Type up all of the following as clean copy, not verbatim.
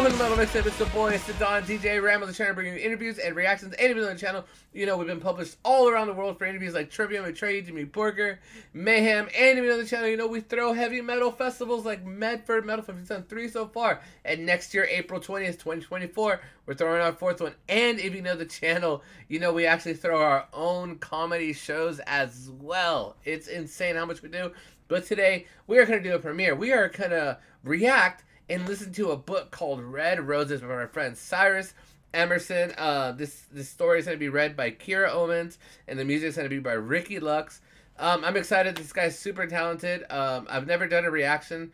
Welcome to Metal Mixtape. It's the boy, it's the Don, DJ Ramo, the channel bringing you interviews and reactions to anything on the channel. You know, we've been published all around the world for interviews like Trivium and Trade, Jimmy Porker, Mayhem, and even on the channel, you know, we throw heavy metal festivals like Medford, Metal. We've done 3 so far. And next year, April 20th, 2024, we're throwing our 4th one. And if you know the channel, you know, we actually throw our own comedy shows as well. It's insane how much we do. But today, we are going to do a premiere. We are going to react and listen to a book called Red Roses by our friend Cyrus, Emerson. This story is going to be read by Kira Omens, and the music is going to be by Ricky Lux. I'm excited. This guy's super talented. I've never done a reaction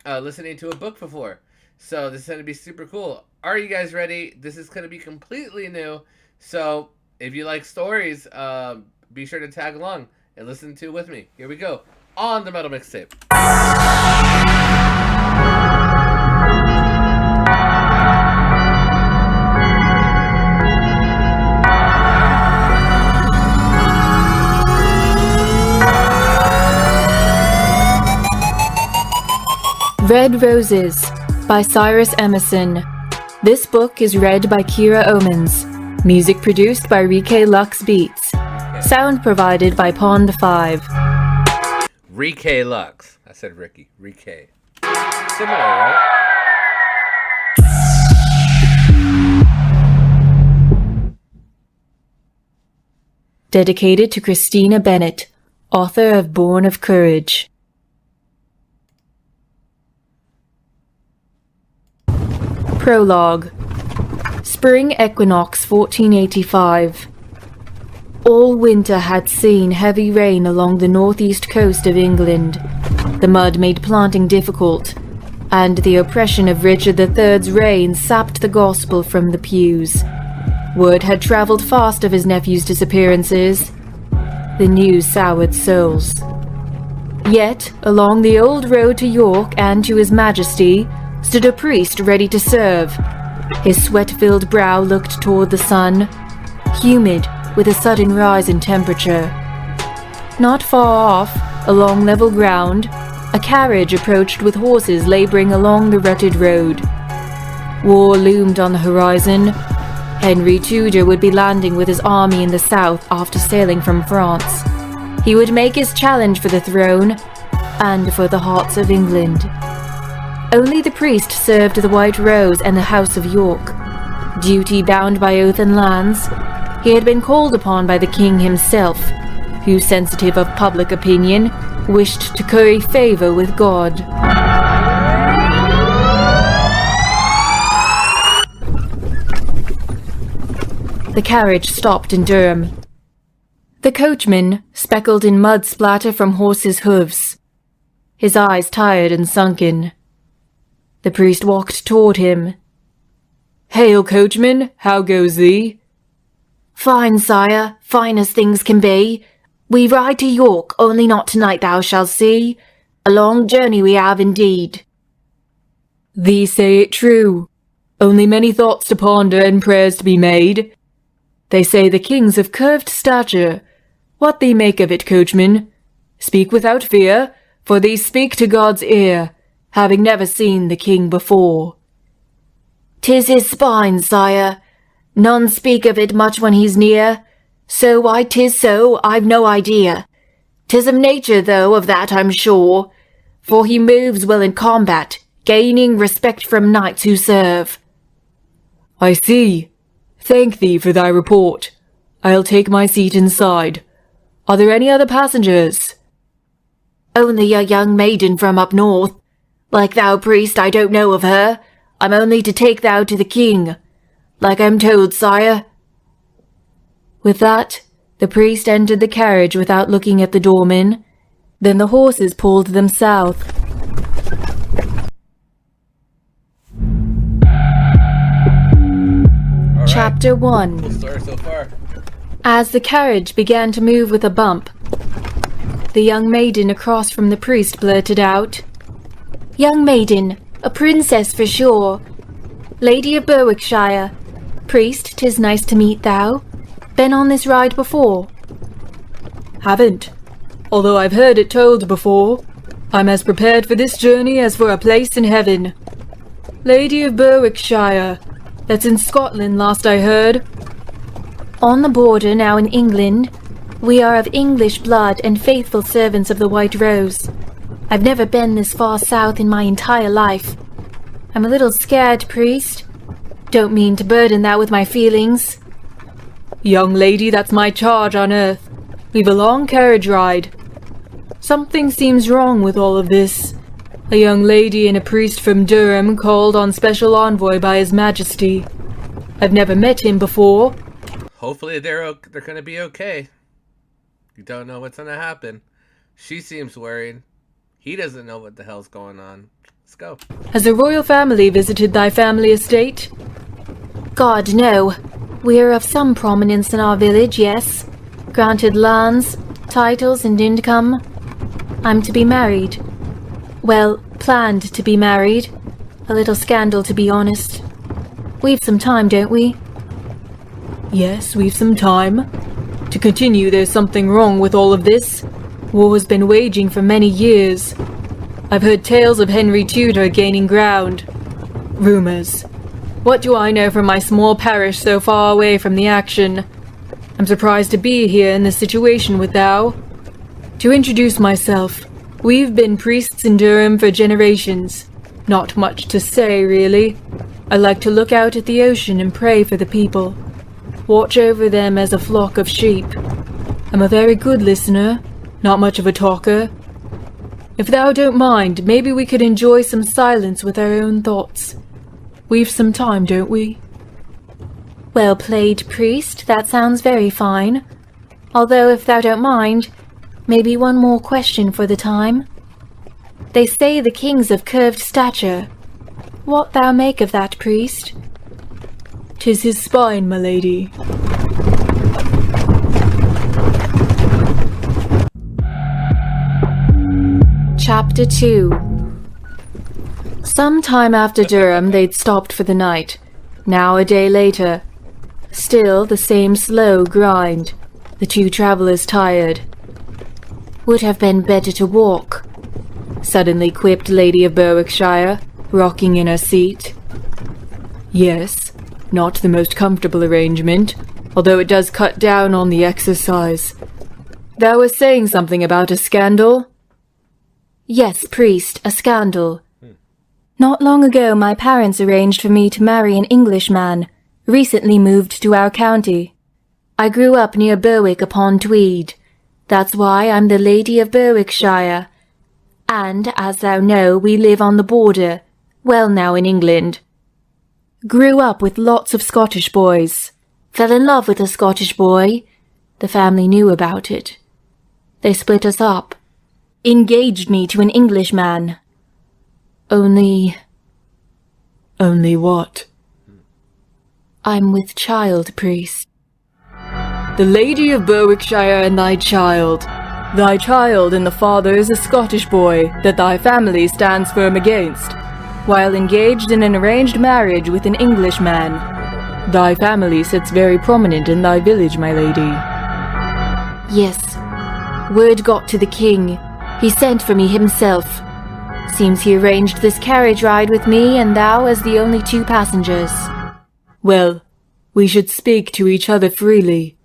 listening to a book before, so this is going to be super cool. Are you guys ready? This is going to be completely new, so if you like stories, be sure to tag along and listen to it with me. Here we go on the Metal Mixtape. Red Roses by Cyrus Emerson. This book is read by Kira Omens. Music produced by Ricky Lux Beats. Sound provided by Pond 5. Ricky Lux. I said Ricky. Ricky. Similar, right? Dedicated to Christina Bennett, author of Born of Courage. Prologue. Spring Equinox 1485. All winter had seen heavy rain along the northeast coast of England. The mud made planting difficult, and the oppression of Richard III's reign sapped the gospel from the pews. Word had travelled fast of his nephew's disappearances. The news soured souls. Yet, along the old road to York and to His Majesty, stood a priest ready to serve. His sweat-filled brow looked toward the sun, humid with a sudden rise in temperature. Not far off, along level ground, a carriage approached with horses labouring along the rutted road. War loomed on the horizon. Henry Tudor would be landing with his army in the south after sailing from France. He would make his challenge for the throne and for the hearts of England. Only the priest served the White Rose and the House of York. Duty-bound by oath and lands, he had been called upon by the king himself, who, sensitive of public opinion, wished to curry favour with God. The carriage stopped in Durham. The coachman, speckled in mud splatter from horses' hooves, his eyes tired and sunken. The priest walked toward him. "Hail, coachman, how goes thee?" "Fine, sire, fine as things can be. We ride to York, only not tonight, thou shalt see. A long journey we have indeed." "Thee say it true. Only many thoughts to ponder and prayers to be made. They say the king's of curved stature. What thee make of it, coachman? Speak without fear, for thee speak to God's ear, having never seen the king before." "'Tis his spine, sire. None speak of it much when he's near. So why 'tis so, I've no idea. 'Tis of nature, though, of that I'm sure, for he moves well in combat, gaining respect from knights who serve." "I see. Thank thee for thy report. I'll take my seat inside. Are there any other passengers?" "Only a young maiden from up north. Like thou, priest, I don't know of her. I'm only to take thou to the king. Like I'm told, sire." With that, the priest entered the carriage without looking at the doorman. Then the horses pulled them south. Right. Chapter 1. Cool story so far. As the carriage began to move with a bump, the young maiden across from the priest blurted out, "Young maiden, a princess for sure. Lady of Berwickshire. Priest, 'tis nice to meet thou. Been on this ride before?" "Haven't, although I've heard it told before. I'm as prepared for this journey as for a place in heaven." Lady of Berwickshire. That's in Scotland, last I heard. On the border now in England. We are of English blood and faithful servants of the White Rose. I've never been this far south in my entire life. I'm a little scared, priest. Don't mean to burden that with my feelings. Young lady, that's my charge on earth. We've a long carriage ride. Something seems wrong with all of this. A young lady and a priest from Durham called on special envoy by His Majesty. I've never met him before. Hopefully they're gonna be okay. You don't know what's gonna happen. She seems worried. He doesn't know what the hell's going on. Let's go. Has the royal family visited thy family estate? God, no. We are of some prominence in our village, yes. Granted lands, titles, and income. I'm to be married. Well, planned to be married. A little scandal, to be honest. We've some time, don't we? Yes, we've some time. To continue, there's something wrong with all of this. War has been waging for many years. I've heard tales of Henry Tudor gaining ground. Rumors. What do I know from my small parish so far away from the action? I'm surprised to be here in this situation with thou. To introduce myself, we've been priests in Durham for generations. Not much to say, really. I like to look out at the ocean and pray for the people. Watch over them as a flock of sheep. I'm a very good listener, not much of a talker. If thou don't mind, maybe we could enjoy some silence with our own thoughts. We've some time, don't we? Well played, priest. That sounds very fine. Although, if thou don't mind, maybe one more question for the time. They say the king's of curved stature. What thou make of that, priest? 'Tis his spine, my lady. Chapter 2. Some time after Durham, they'd stopped for the night. Now a day later. Still the same slow grind. The two travellers tired. Would have been better to walk, suddenly quipped Lady of Berwickshire, rocking in her seat. Yes, not the most comfortable arrangement, although it does cut down on the exercise. Thou were saying something about a scandal? Yes, priest, a scandal. Not long ago my parents arranged for me to marry an Englishman, recently moved to our county. I grew up near Berwick-upon-Tweed. That's why I'm the Lady of Berwickshire. And, as thou know, we live on the border, well now in England. Grew up with lots of Scottish boys. Fell in love with a Scottish boy. The family knew about it. They split us up. Engaged me to an Englishman. Only what? I'm with child, priest. The Lady of Berwickshire and thy child. Thy child and the father is a Scottish boy that thy family stands firm against, while engaged in an arranged marriage with an Englishman. Thy family sits very prominent in thy village, my lady. Yes. Word got to the king. He sent for me himself. Seems he arranged this carriage ride with me and thou as the only two passengers. Well, we should speak to each other freely.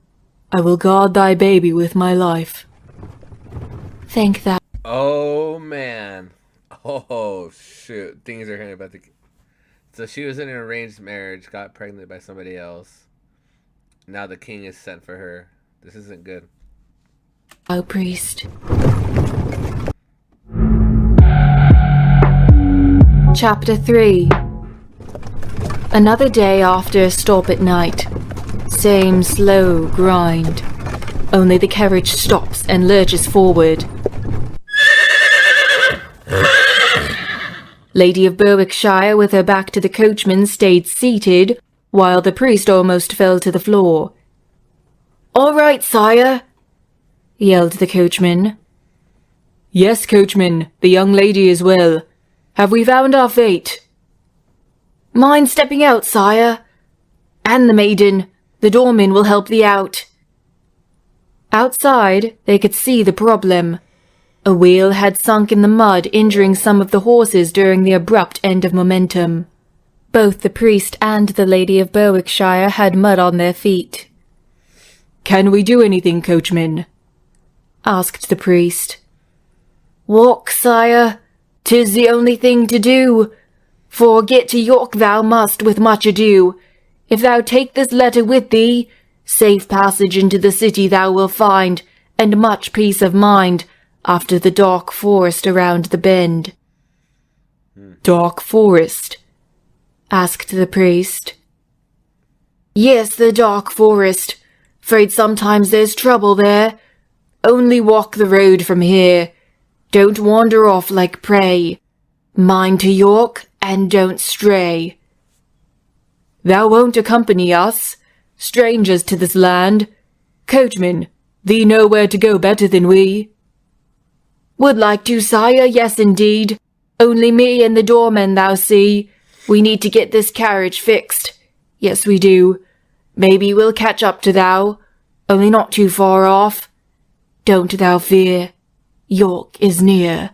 I will guard thy baby with my life. Thank thou. Oh, man. Oh, shoot. Things are about to... So she was in an arranged marriage, got pregnant by somebody else. Now the king is sent for her. This isn't good. Oh, priest. Chapter 3. Another day after a stop at night. Same slow grind. Only the carriage stops and lurches forward. Lady of Berwickshire, with her back to the coachman, stayed seated, while the priest almost fell to the floor. "All right, sire," yelled the coachman. Yes, coachman, the young lady is well. Have we found our fate? Mind stepping out, sire? And the maiden. The doorman will help thee out. Outside, they could see the problem. A wheel had sunk in the mud, injuring some of the horses during the abrupt end of momentum. Both the priest and the Lady of Berwickshire had mud on their feet. "Can we do anything, coachman?" asked the priest. "Walk, sire, 'tis the only thing to do. For get to York thou must with much ado. If thou take this letter with thee, safe passage into the city thou will find, and much peace of mind, after the dark forest around the bend." "Dark forest?" asked the priest. "Yes, the dark forest. 'Fraid sometimes there's trouble there. Only walk the road from here. Don't wander off like prey. Mind to York, and don't stray." "Thou won't accompany us, strangers to this land? Coachman, thee know where to go better than we." "Would like to, sire, yes indeed. Only me and the doorman thou see. We need to get this carriage fixed. Yes, we do. Maybe we'll catch up to thou, only not too far off. Don't thou fear. York is near."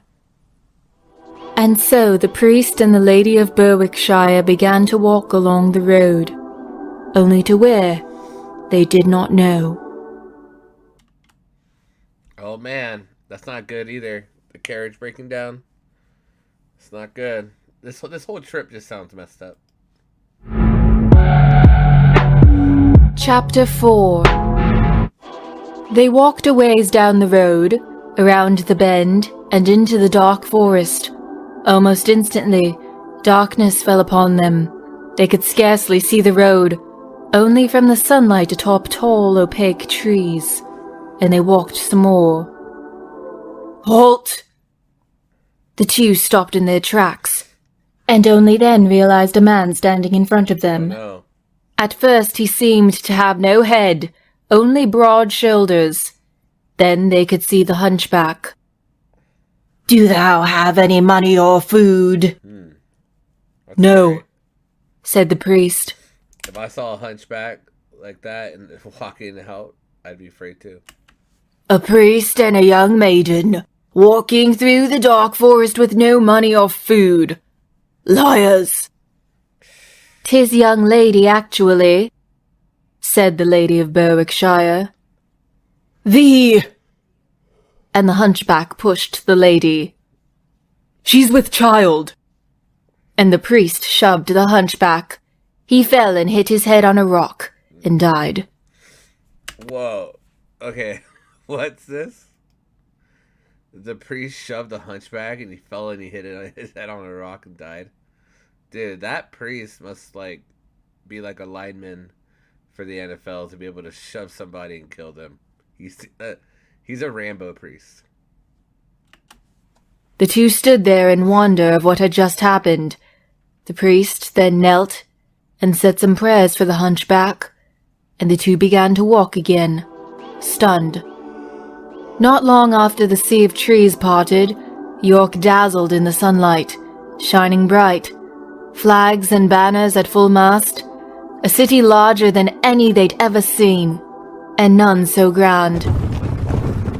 And so the priest and the Lady of Berwickshire began to walk along the road, only to where they did not know. Oh man, that's not good either. The carriage breaking down. It's not good. This whole trip just sounds messed up. Chapter 4. They walked a ways down the road, around the bend, and into the dark forest. Almost instantly, darkness fell upon them. They could scarcely see the road, only from the sunlight atop tall, opaque trees. And they walked some more. "Halt!" The two stopped in their tracks, and only then realized a man standing in front of them. Oh, no. At first he seemed to have no head, only broad shoulders. Then they could see the hunchback. "Do thou have any money or food?" That's "No," scary. said the priest. If I saw a hunchback like that and walking out, I'd be afraid too. "A priest and a young maiden, walking through the dark forest with no money or food. Liars!" "'Tis young lady, actually," said the Lady of Berwickshire. "Thee!" And the hunchback pushed the lady. "She's with child." And the priest shoved the hunchback. He fell and hit his head on a rock and died. Whoa. Okay. What's this? The priest shoved the hunchback and he fell and he hit his head on a rock and died. Dude, that priest must be like a lineman for the NFL to be able to shove somebody and kill them. He's a Rambo priest. The two stood there in wonder of what had just happened. The priest then knelt and said some prayers for the hunchback, and the two began to walk again, stunned. Not long after the sea of trees parted, York dazzled in the sunlight, shining bright. Flags and banners at full mast, a city larger than any they'd ever seen, and none so grand.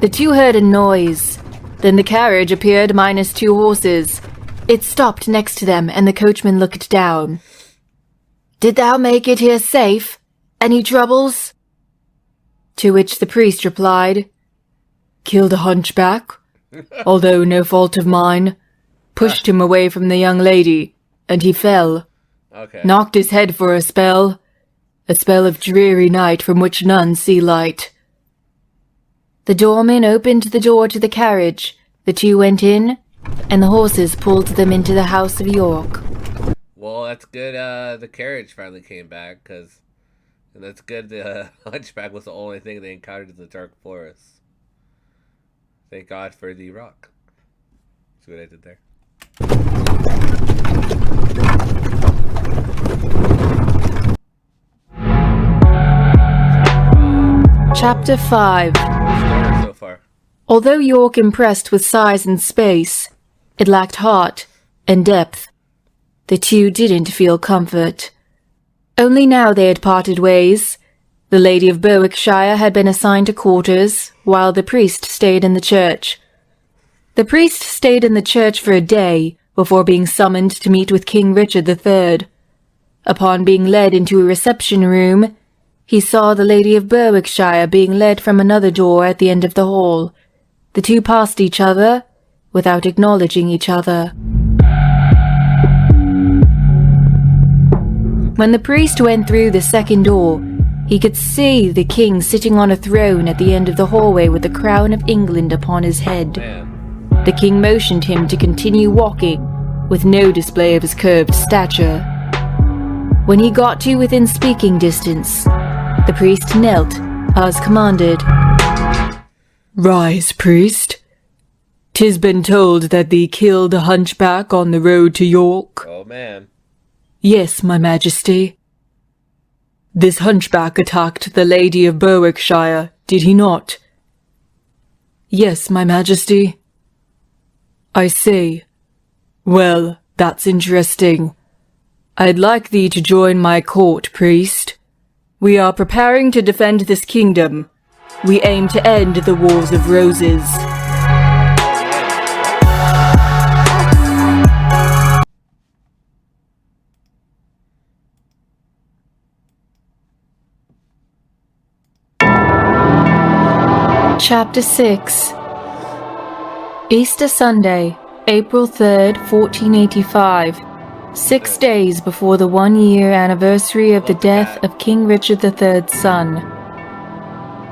The two heard a noise. Then the carriage appeared minus two horses. It stopped next to them, and the coachman looked down. "Did thou make it here safe? Any troubles?" To which the priest replied, "Killed a hunchback, although no fault of mine. Pushed him away from the young lady, and he fell. Okay. Knocked his head for a spell of dreary night from which none see light." The doorman opened the door to the carriage. The two went in, and the horses pulled them into the house of York. Well, that's good. The carriage finally came back, and that's good. The hunchback was the only thing they encountered in the dark forest. Thank God for the rock. See what I did there? Chapter 5. Story so far. Although York impressed with size and space, it lacked heart and depth. The two didn't feel comfort. Only now they had parted ways. The Lady of Berwickshire had been assigned to quarters, while the priest stayed in the church. The priest stayed in the church for a day before being summoned to meet with King Richard III. Upon being led into a reception room, he saw the Lady of Berwickshire being led from another door at the end of the hall. The two passed each other without acknowledging each other. When the priest went through the second door, he could see the king sitting on a throne at the end of the hallway with the crown of England upon his head. The king motioned him to continue walking, with no display of his curved stature. When he got to within speaking distance, the priest knelt, as commanded. Rise, priest. 'Tis been told that thee killed a hunchback on the road to York. Oh, man. Yes, my majesty. This hunchback attacked the Lady of Berwickshire, did he not? Yes, my majesty. I see. Well, that's interesting. I'd like thee to join my court, priest. We are preparing to defend this kingdom. We aim to end the Wars of Roses. Chapter 6. Easter Sunday, April 3rd, 1485. 6 days before the 1-year anniversary of the death of King Richard III's son.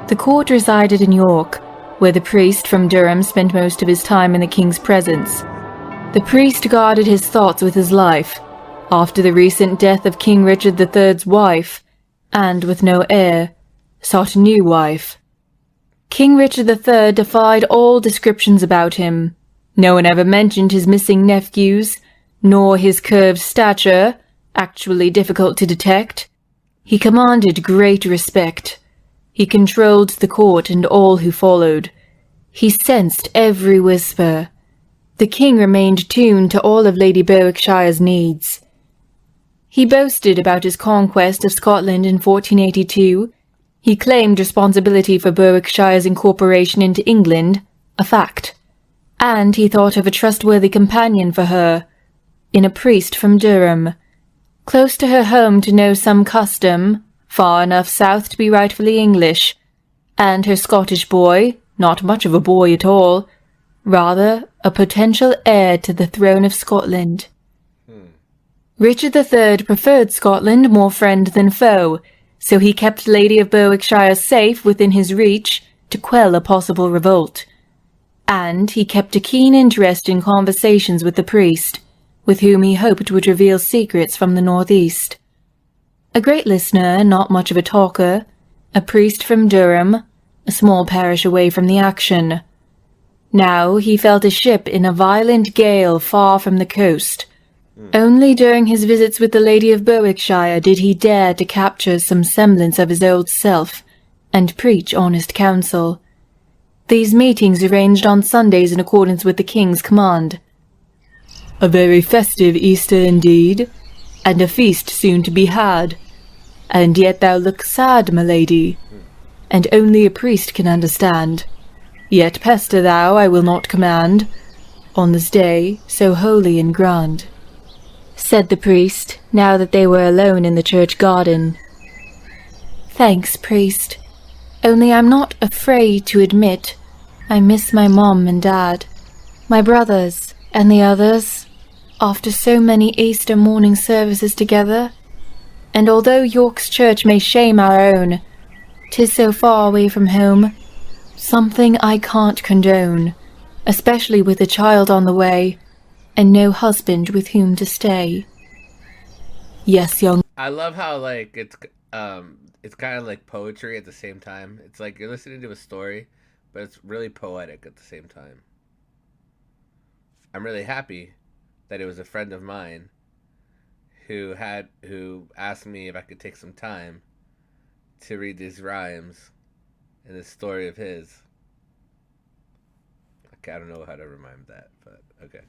The court resided in York, where the priest from Durham spent most of his time in the king's presence. The priest guarded his thoughts with his life, after the recent death of King Richard III's wife, and with no heir, sought a new wife. King Richard III defied all descriptions about him. No one ever mentioned his missing nephews, nor his curved stature, actually difficult to detect. He commanded great respect. He controlled the court and all who followed. He sensed every whisper. The king remained tuned to all of Lady Berwickshire's needs. He boasted about his conquest of Scotland in 1482. He claimed responsibility for Berwickshire's incorporation into England, a fact. And he thought of a trustworthy companion for her, in a priest from Durham, close to her home to know some custom, far enough south to be rightfully English, and her Scottish boy, not much of a boy at all, rather a potential heir to the throne of Scotland. Richard III preferred Scotland more friend than foe, so he kept Lady of Berwickshire safe within his reach to quell a possible revolt. And he kept a keen interest in conversations with the priest, with whom he hoped would reveal secrets from the northeast. A great listener, not much of a talker, a priest from Durham, a small parish away from the action. Now he felt a ship in a violent gale far from the coast. Only during his visits with the Lady of Berwickshire did he dare to capture some semblance of his old self, and preach honest counsel. These meetings arranged on Sundays in accordance with the king's command. A very festive Easter indeed, and a feast soon to be had. And yet thou look sad, my lady, and only a priest can understand. Yet pester thou I will not command, on this day so holy and grand, said the priest, now that they were alone in the church garden. Thanks, priest. Only I'm not afraid to admit I miss my mom and dad, my brothers, and the others, after so many Easter morning services together. And although York's church may shame our own, 'tis so far away from home, something I can't condone, especially with a child on the way, and no husband with whom to stay. Yes, young. I love how, like, it's kind of like poetry at the same time. It's like you're listening to a story, but it's really poetic at the same time. I'm really happy that it was a friend of mine who asked me if I could take some time to read these rhymes in this story of his. Okay, I don't know how to rhyme that, but okay.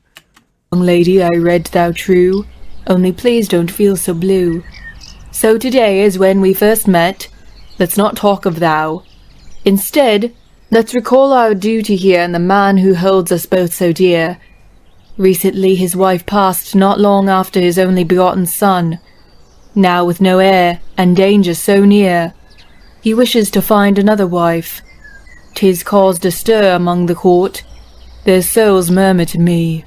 Young lady, I read thou true, only please don't feel so blue. So today is when we first met. Let's not talk of thou. Instead, let's recall our duty here and the man who holds us both so dear. Recently his wife passed not long after his only begotten son. now with no heir, and danger so near. He wishes to find another wife. 'Tis caused a stir among the court. Their souls murmur to me.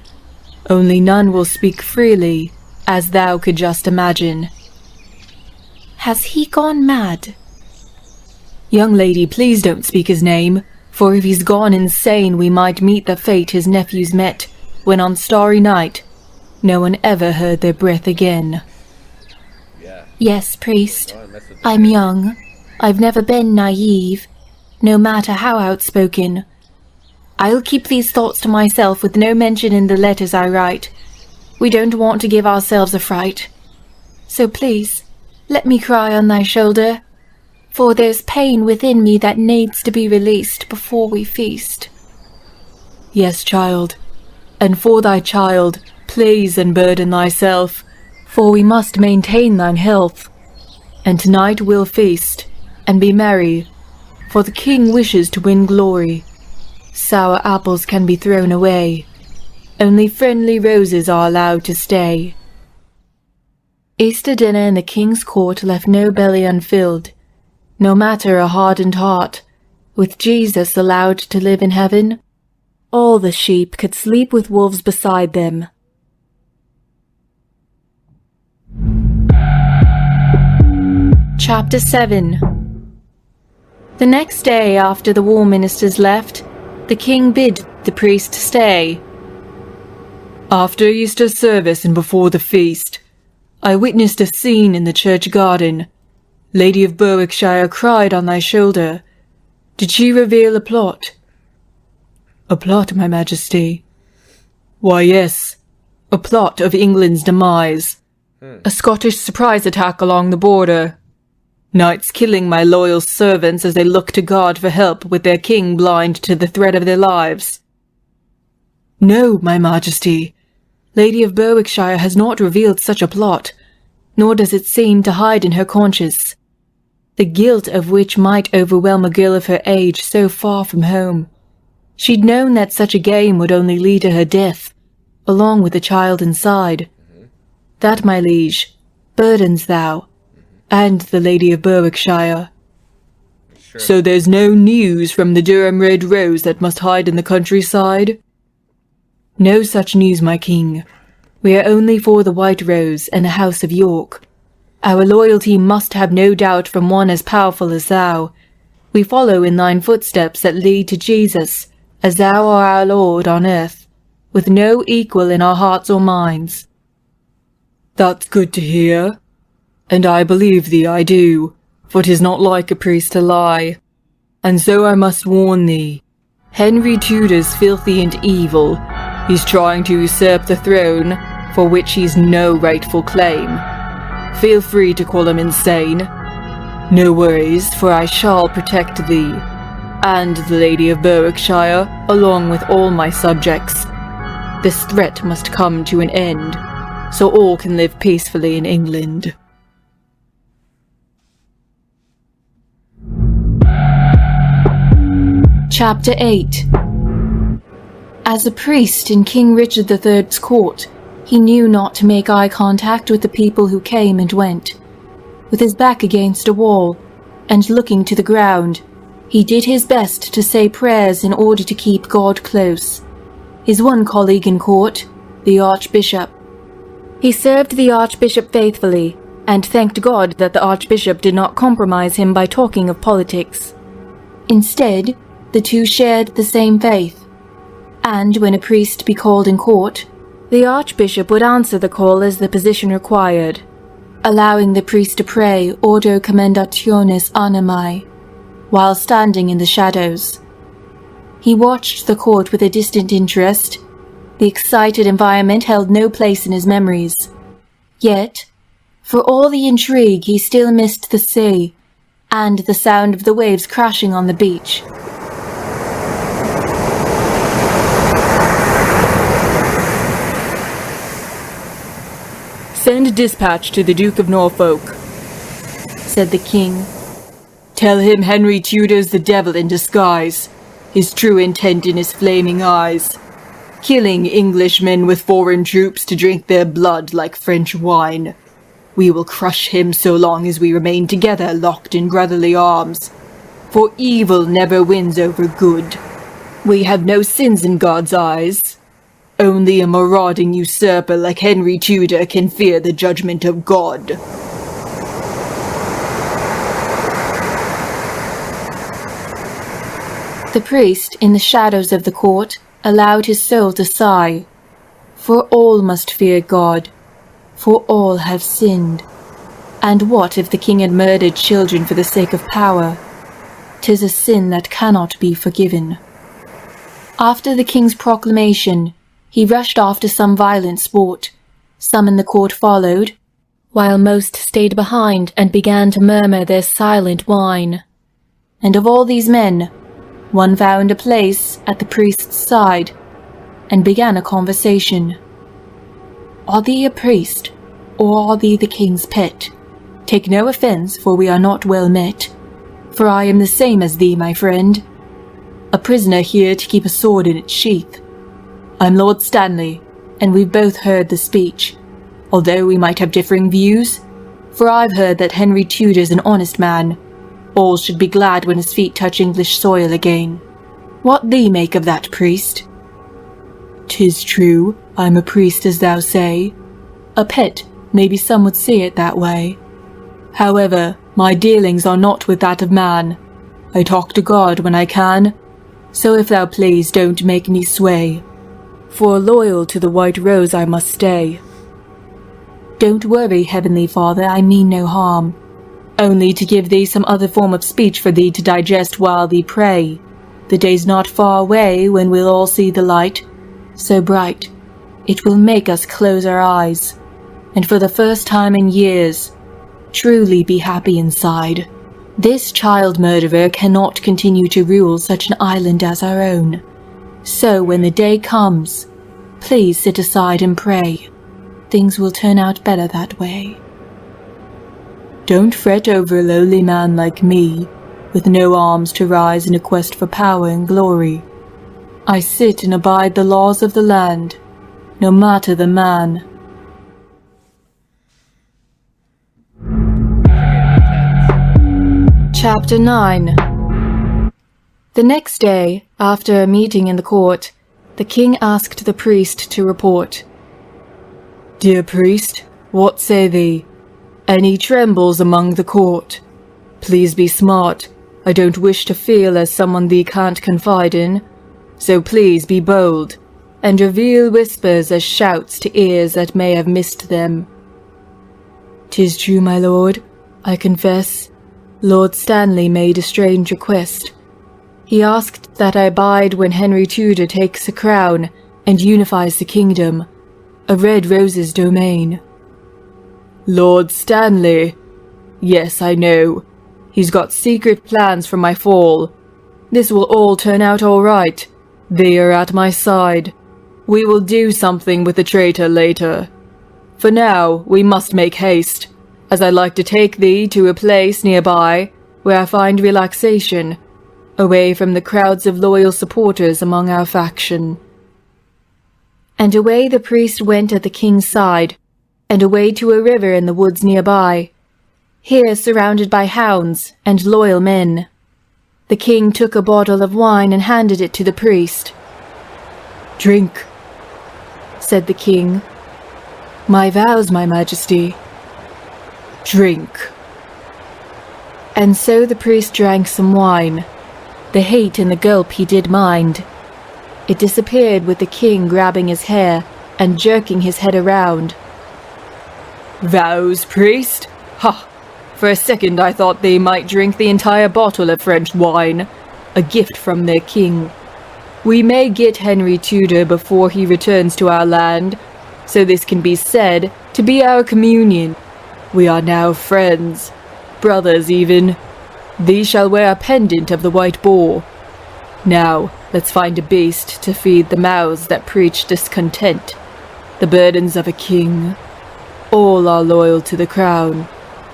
Only none will speak freely, as thou could just imagine. Has he gone mad? Young lady, please don't speak his name, for if he's gone insane we might meet the fate his nephews met, when on starry night no one ever heard their breath again. Yeah. Yes, priest. Don't mess with I'm young. I've never been naive, no matter how outspoken. I'll keep these thoughts to myself with no mention in the letters I write. We don't want to give ourselves a fright. So please, let me cry on thy shoulder, for there's pain within me that needs to be released before we feast. Yes, child, and for thy child, please unburden thyself, for we must maintain thine health. And tonight we'll feast, and be merry, for the king wishes to win glory. Sour apples can be thrown away. Only friendly roses are allowed to stay. Easter dinner in the king's court left no belly unfilled, no matter a hardened heart. With Jesus allowed to live in heaven, all the sheep could sleep with wolves beside them. Chapter 7. The next day after the war ministers left, the king bid the priest stay. After Easter service and before the feast, I witnessed a scene in the church garden. Lady of Berwickshire cried on thy shoulder. Did she reveal a plot? A plot, my majesty? Why, yes, a plot of England's demise. A Scottish surprise attack along the border. Knights killing my loyal servants as they look to God for help with their king blind to the threat of their lives. No, my majesty. Lady of Berwickshire has not revealed such a plot, nor does it seem to hide in her conscience, the guilt of which might overwhelm a girl of her age so far from home. She'd known that such a game would only lead to her death, along with the child inside. That, my liege, burdens thou, and the Lady of Berwickshire. Sure. So there's no news from the Durham Red Rose that must hide in the countryside? No such news, my king. We are only for the White Rose and the House of York. Our loyalty must have no doubt from one as powerful as thou. We follow in thine footsteps that lead to Jesus, as thou art our Lord on earth, with no equal in our hearts or minds. That's good to hear. And I believe thee, I do, for 'tis not like a priest to lie. And so I must warn thee, Henry Tudor's filthy and evil. He's trying to usurp the throne, for which he's no rightful claim. Feel free to call him insane. No worries, for I shall protect thee, and the Lady of Berwickshire, along with all my subjects. This threat must come to an end, so all can live peacefully in England. Chapter 8. As a priest in King Richard III's court, he knew not to make eye contact with the people who came and went. With his back against a wall, and looking to the ground, he did his best to say prayers in order to keep God close. His one colleague in court, the Archbishop. He served the Archbishop faithfully, and thanked God that the Archbishop did not compromise him by talking of politics. Instead, the two shared the same faith, and when a priest be called in court, the Archbishop would answer the call as the position required, allowing the priest to pray Ordo Commendationis Animae, while standing in the shadows. He watched the court with a distant interest. The excited environment held no place in his memories. Yet, for all the intrigue, he still missed the sea, and the sound of the waves crashing on the beach. Send dispatch to the Duke of Norfolk, said the king. Tell him Henry Tudor's the devil in disguise, his true intent in his flaming eyes, killing Englishmen with foreign troops to drink their blood like French wine. We will crush him so long as we remain together, locked in brotherly arms. For evil never wins over good. We have no sins in God's eyes. Only a marauding usurper like Henry Tudor can fear the judgment of God. The priest, in the shadows of the court, allowed his soul to sigh. For all must fear God, for all have sinned. And what if the king had murdered children for the sake of power? 'Tis a sin that cannot be forgiven. After the king's proclamation, he rushed off to some violent sport. Some in the court followed, while most stayed behind and began to murmur their silent whine. And of all these men, one found a place at the priest's side, and began a conversation. "Are thee a priest, or are thee the king's pet? Take no offence, for we are not well met. For I am the same as thee, my friend, a prisoner here to keep a sword in its sheath. I'm Lord Stanley, and we've both heard the speech, although we might have differing views, for I've heard that Henry Tudor's an honest man. All should be glad when his feet touch English soil again. What thee make of that, priest?" "'Tis true, I'm a priest as thou say. A pet, maybe some would see it that way. However, my dealings are not with that of man. I talk to God when I can, so if thou please don't make me sway. For loyal to the White Rose I must stay." "Don't worry, Heavenly Father, I mean no harm. Only to give thee some other form of speech for thee to digest while thee pray. The day's not far away when we'll all see the light, so bright, it will make us close our eyes, and for the first time in years, truly be happy inside. This child murderer cannot continue to rule such an island as our own. So when the day comes, please sit aside and pray. Things will turn out better that way. Don't fret over a lowly man like me, with no arms to rise in a quest for power and glory. I sit and abide the laws of the land, no matter the man." Chapter 9. The next day, after a meeting in the court, the king asked the priest to report. "Dear priest, what say thee? Any trembles among the court? Please be smart. I don't wish to feel as someone thee can't confide in, so please be bold, and reveal whispers as shouts to ears that may have missed them." "'Tis true, my lord, I confess. Lord Stanley made a strange request. He asked that I abide when Henry Tudor takes a crown and unifies the kingdom, a Red Rose's domain." "Lord Stanley? Yes, I know. He's got secret plans for my fall. This will all turn out all right. They are at my side. We will do something with the traitor later. For now, we must make haste, as I'd like to take thee to a place nearby where I find relaxation, away from the crowds of loyal supporters among our faction." And away the priest went at the king's side, and away to a river in the woods nearby, here surrounded by hounds and loyal men. The king took a bottle of wine and handed it to the priest. "Drink," said the king. "My vows, my majesty." "Drink." And so the priest drank some wine. The hate in the gulp he did mind. It disappeared with the king grabbing his hair and jerking his head around. "Vows, priest? Ha! For a second I thought they might drink the entire bottle of French wine, a gift from their king. We may get Henry Tudor before he returns to our land, so this can be said to be our communion. We are now friends, brothers even. Thee shall wear a pendant of the white boar. Now, let's find a beast to feed the mouths that preach discontent, the burdens of a king. All are loyal to the crown,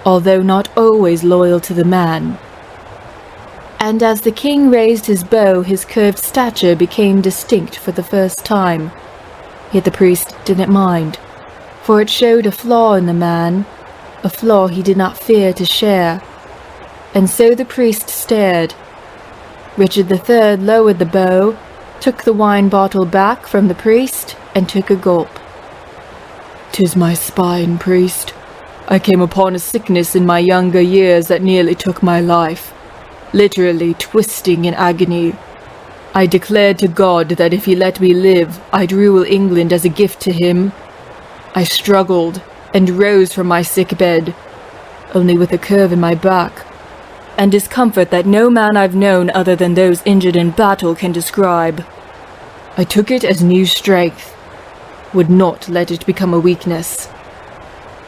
although not always loyal to the man." And as the king raised his bow, his curved stature became distinct for the first time. Yet the priest didn't mind, for it showed a flaw in the man, a flaw he did not fear to share. And so the priest stared. Richard III lowered the bow, took the wine bottle back from the priest, and took a gulp. "'Tis my spine, priest. I came upon a sickness in my younger years that nearly took my life, literally twisting in agony. I declared to God that if he let me live, I'd rule England as a gift to him. I struggled and rose from my sick bed, only with a curve in my back, and discomfort that no man I've known other than those injured in battle can describe. I took it as new strength, would not let it become a weakness,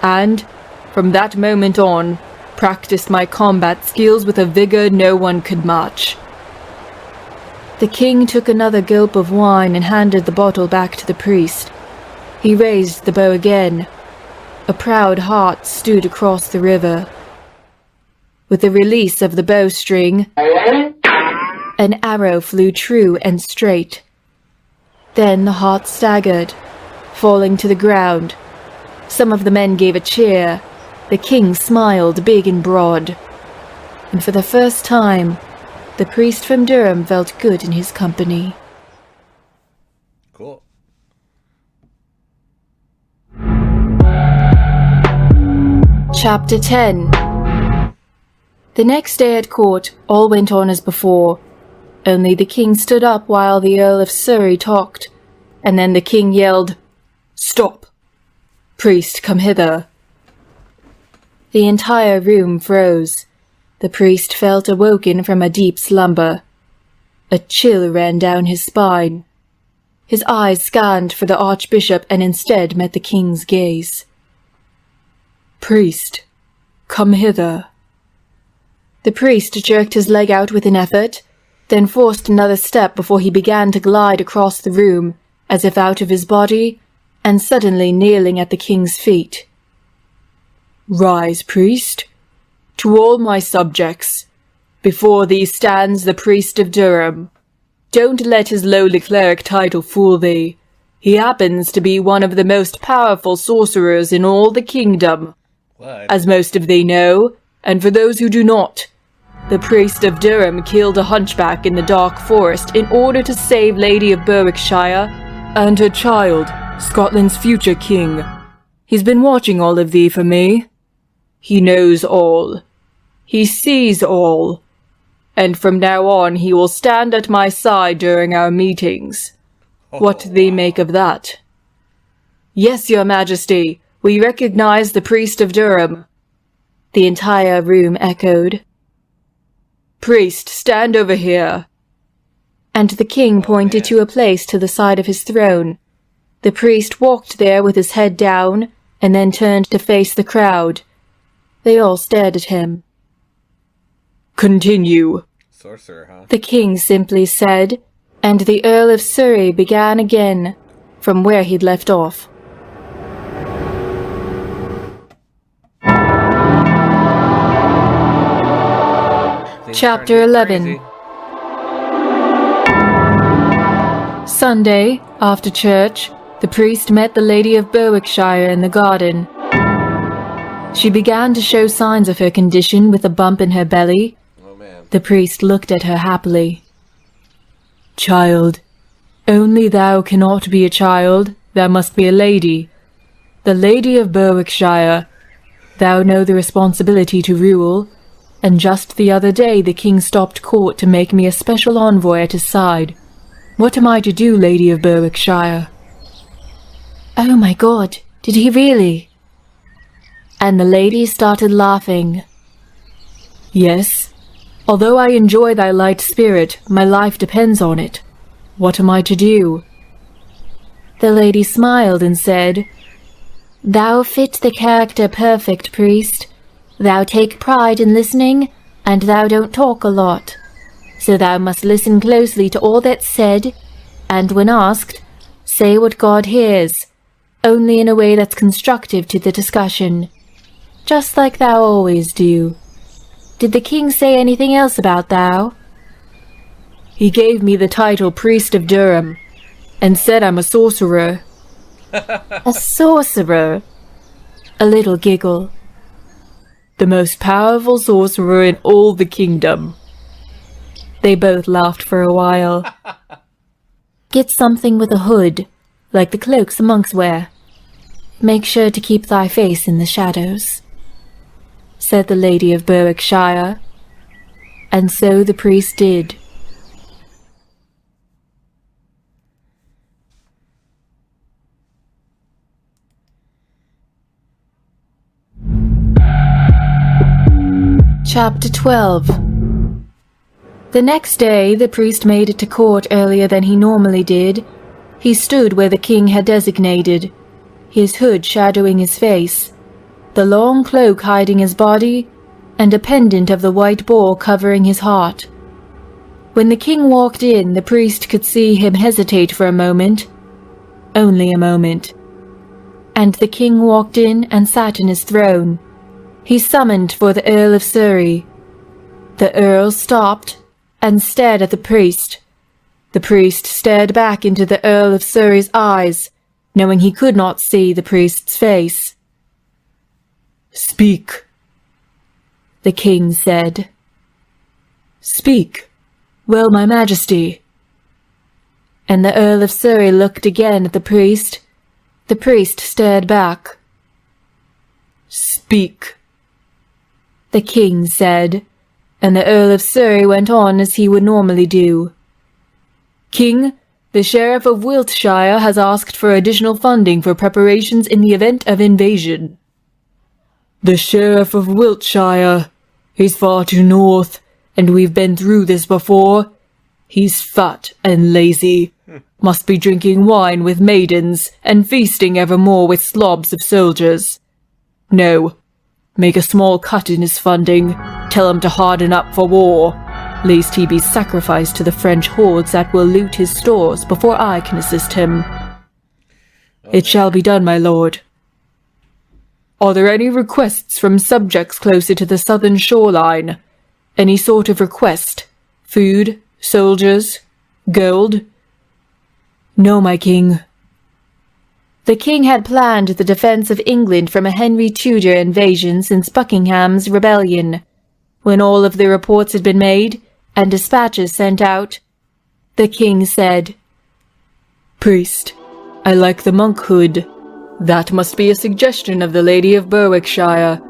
and, from that moment on, practiced my combat skills with a vigor no one could match." The king took another gulp of wine and handed the bottle back to the priest. He raised the bow again. A proud heart stood across the river. With the release of the bowstring, an arrow flew true and straight. Then the heart staggered, falling to the ground. Some of the men gave a cheer. The king smiled big and broad. And for the first time, the priest from Durham felt good in his company. Cool. Chapter 10. The next day at court, all went on as before. Only the king stood up while the Earl of Surrey talked, and then the king yelled, "Stop! Priest, come hither." The entire room froze. The priest felt awoken from a deep slumber. A chill ran down his spine. His eyes scanned for the archbishop and instead met the king's gaze. "Priest, come hither." The priest jerked his leg out with an effort, then forced another step before he began to glide across the room, as if out of his body, and suddenly kneeling at the king's feet. "Rise, priest. To all my subjects, before thee stands the priest of Durham. Don't let his lowly cleric title fool thee. He happens to be one of the most powerful sorcerers in all the kingdom. What? As most of thee know, and for those who do not, the priest of Durham killed a hunchback in the dark forest in order to save Lady of Berwickshire and her child, Scotland's future king. He's been watching all of thee for me. He knows all. He sees all. And from now on he will stand at my side during our meetings. What do thee make of that?" "Yes, your majesty, we recognize the priest of Durham," the entire room echoed. "Priest, stand over here." And the king pointed to a place to the side of his throne. The priest walked there with his head down, and then turned to face the crowd. They all stared at him. "Continue," Sorcerer, huh? the king simply said, and the Earl of Surrey began again, from where he'd left off. Chapter 11. Sunday, after church, the priest met the Lady of Berwickshire in the garden. She began to show signs of her condition with a bump in her belly. Oh, man. The priest looked at her happily. "Child, only thou cannot be a child, thou must be a lady. The Lady of Berwickshire. Thou know the responsibility to rule, and just the other day the king stopped court to make me a special envoy at his side. What am I to do, Lady of Berwickshire?" "Oh my God, did he really?" And the lady started laughing. "Yes. Although I enjoy thy light spirit, my life depends on it. What am I to do?" The lady smiled and said, "Thou fit the character perfect, priest. Thou take pride in listening, and thou don't talk a lot. So thou must listen closely to all that's said, and when asked, say what God hears, only in a way that's constructive to the discussion. Just like thou always do. Did the king say anything else about thou?" "He gave me the title Priest of Durham, and said I'm a sorcerer." "A sorcerer?" A little giggle. The most powerful sorcerer in all the kingdom. They both laughed for a while. Get something with a hood, like the cloaks the monks wear. Make sure to keep thy face in the shadows, said the lady of Berwickshire, and so the priest did. Chapter 12. The next day, the priest made it to court earlier than he normally did. He stood where the king had designated, his hood shadowing his face, the long cloak hiding his body, and a pendant of the white boar covering his heart. When the king walked in, the priest could see him hesitate for a moment. Only a moment. And the king walked in and sat in his throne. He summoned for the Earl of Surrey. The Earl stopped and stared at the priest. The priest stared back into the Earl of Surrey's eyes, knowing he could not see the priest's face. "Speak," the king said. "Speak." "Well, my majesty." And the Earl of Surrey looked again at the priest. The priest stared back. "Speak," the king said, and the Earl of Surrey went on as he would normally do. "King, the Sheriff of Wiltshire has asked for additional funding for preparations in the event of invasion." "The Sheriff of Wiltshire? He's far too north, and we've been through this before. He's fat and lazy. Must be drinking wine with maidens and feasting evermore with slobs of soldiers. No. Make a small cut in his funding. Tell him to harden up for war, lest he be sacrificed to the French hordes that will loot his stores before I can assist him." "It shall be done, my lord." "Are there any requests from subjects closer to the southern shoreline? Any sort of request? Food, soldiers, gold?" "No, my king." The king had planned the defense of England from a Henry Tudor invasion since Buckingham's rebellion. When all of the reports had been made and dispatches sent out, the king said, "Priest, I like the monkhood. That must be a suggestion of the Lady of Berwickshire.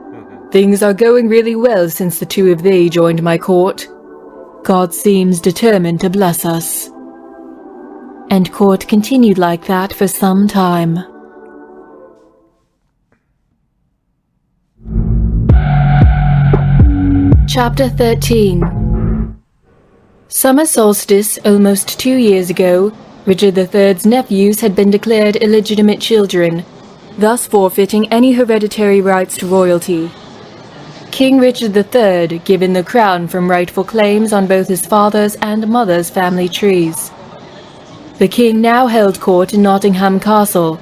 Things are going really well since the two of thee joined my court. God seems determined to bless us." And court continued like that for some time. Chapter 13. Summer solstice, almost 2 years ago, Richard III's nephews had been declared illegitimate children, thus forfeiting any hereditary rights to royalty. King Richard III given the crown from rightful claims on both his father's and mother's family trees. The king now held court in Nottingham Castle,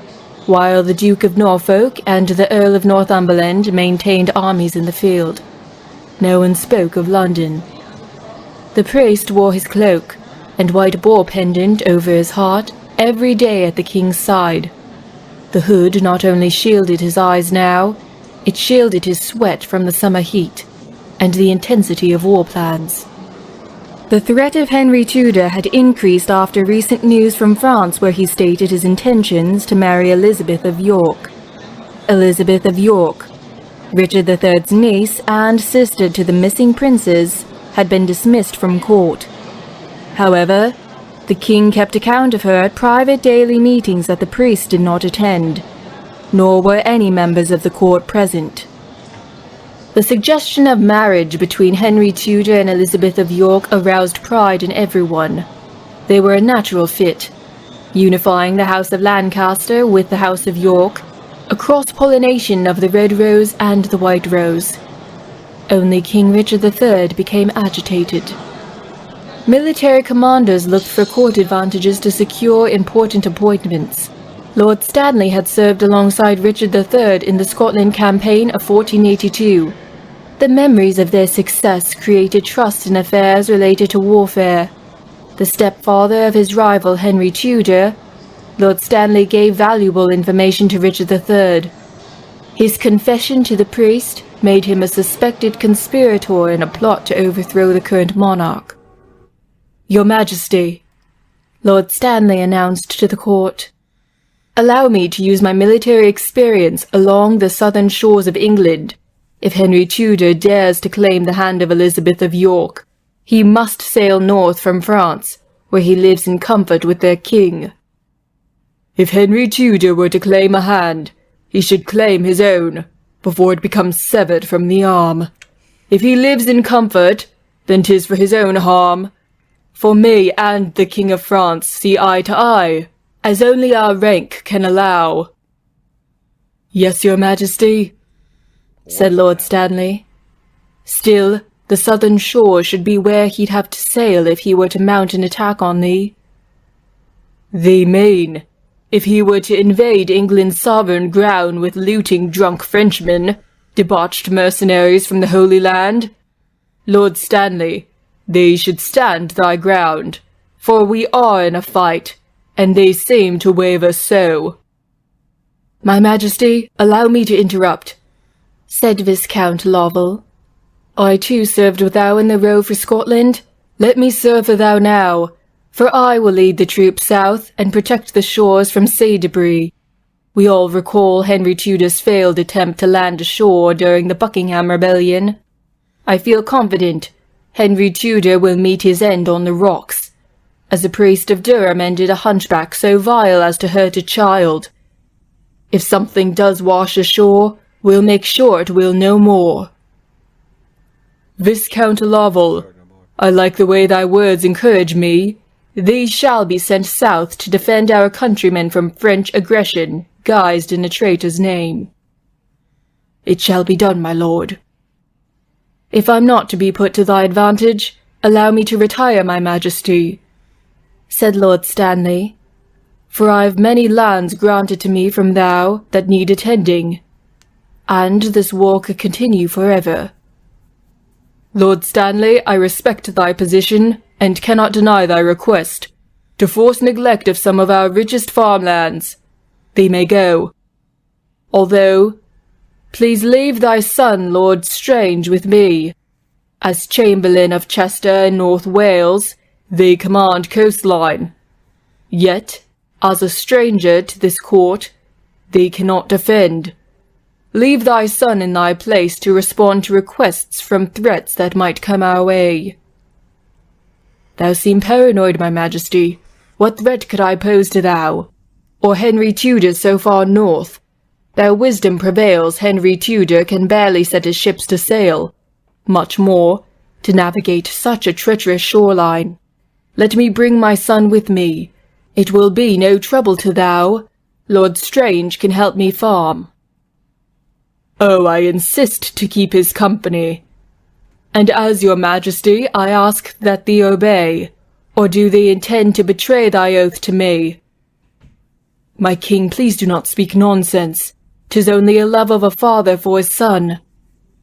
while the Duke of Norfolk and the Earl of Northumberland maintained armies in the field. No one spoke of London. The priest wore his cloak and white boar pendant over his heart every day at the king's side. The hood not only shielded his eyes now, it shielded his sweat from the summer heat and the intensity of war plans. The threat of Henry Tudor had increased after recent news from France where he stated his intentions to marry Elizabeth of York. Elizabeth of York, Richard III's niece and sister to the missing princes, had been dismissed from court. However, the king kept account of her at private daily meetings that the priest did not attend, nor were any members of the court present. The suggestion of marriage between Henry Tudor and Elizabeth of York aroused pride in everyone. They were a natural fit, unifying the House of Lancaster with the House of York, a cross-pollination of the red rose and the white rose. Only King Richard III became agitated. Military commanders looked for court advantages to secure important appointments. Lord Stanley had served alongside Richard III in the Scotland campaign of 1482. The memories of their success created trust in affairs related to warfare. The stepfather of his rival Henry Tudor, Lord Stanley gave valuable information to Richard III. His confession to the priest made him a suspected conspirator in a plot to overthrow the current monarch. Your Majesty, Lord Stanley announced to the court, allow me to use my military experience along the southern shores of England. If Henry Tudor dares to claim the hand of Elizabeth of York, he must sail north from France, where he lives in comfort with their king. If Henry Tudor were to claim a hand, he should claim his own, before it becomes severed from the arm. If he lives in comfort, then 'tis for his own harm. For me and the King of France see eye to eye, as only our rank can allow. Yes, your Majesty, said Lord Stanley. Still, the southern shore should be where he'd have to sail if he were to mount an attack on thee. Thee mean, if he were to invade England's sovereign ground with looting drunk Frenchmen, debauched mercenaries from the Holy Land? Lord Stanley, thee should stand thy ground, for we are in a fight, and they seem to waver so. My Majesty, allow me to interrupt, said Viscount Lovell. I too served with thou in the row for Scotland. Let me serve for thou now, for I will lead the troops south and protect the shores from sea debris. We all recall Henry Tudor's failed attempt to land ashore during the Buckingham Rebellion. I feel confident Henry Tudor will meet his end on the rocks, as a priest of Durham ended a hunchback so vile as to hurt a child. If something does wash ashore, we'll make sure it will no more. Viscount Lovell, I like the way thy words encourage me. These shall be sent south to defend our countrymen from French aggression, guised in a traitor's name. It shall be done, my lord. If I'm not to be put to thy advantage, allow me to retire, my Majesty, said Lord Stanley, for I've many lands granted to me from thou that need attending, and this war could continue forever. Lord Stanley, I respect thy position, and cannot deny thy request, to force neglect of some of our richest farmlands. Thee may go. Although, please leave thy son, Lord Strange, with me. As Chamberlain of Chester and North Wales, thee command coastline. Yet, as a stranger to this court, thee cannot defend. Leave thy son in thy place to respond to requests from threats that might come our way. Thou seem paranoid, my Majesty. What threat could I pose to thou, or Henry Tudor so far north? Their wisdom prevails Henry Tudor can barely set his ships to sail, much more to navigate such a treacherous shoreline. Let me bring my son with me. It will be no trouble to thou. Lord Strange can help me farm. Oh, I insist to keep his company. And as your Majesty, I ask that thee obey, or do thee intend to betray thy oath to me? My king, please do not speak nonsense. 'Tis only a love of a father for his son,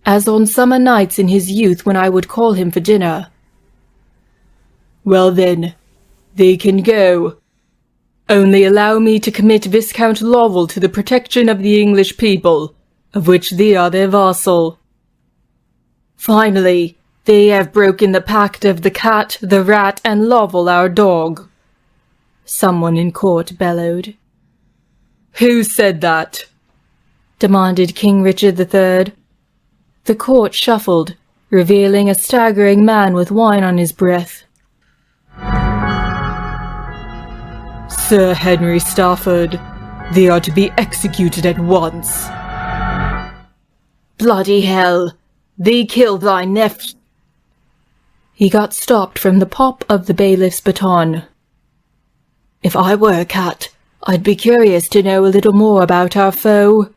as on summer nights in his youth when I would call him for dinner. Well then, thee can go. Only allow me to commit Viscount Lovell to the protection of the English people, of which thee are their vassal. Finally, they have broken the pact of the cat, the rat, and Lovell, our dog. Someone in court bellowed. Who said that? Demanded King Richard III. The court shuffled, revealing a staggering man with wine on his breath. Sir Henry Stafford, thee are to be executed at once. Bloody hell! Thee killed thy nephew. He got stopped from the pop of the bailiff's baton. If I were a cat, I'd be curious to know a little more about our foe,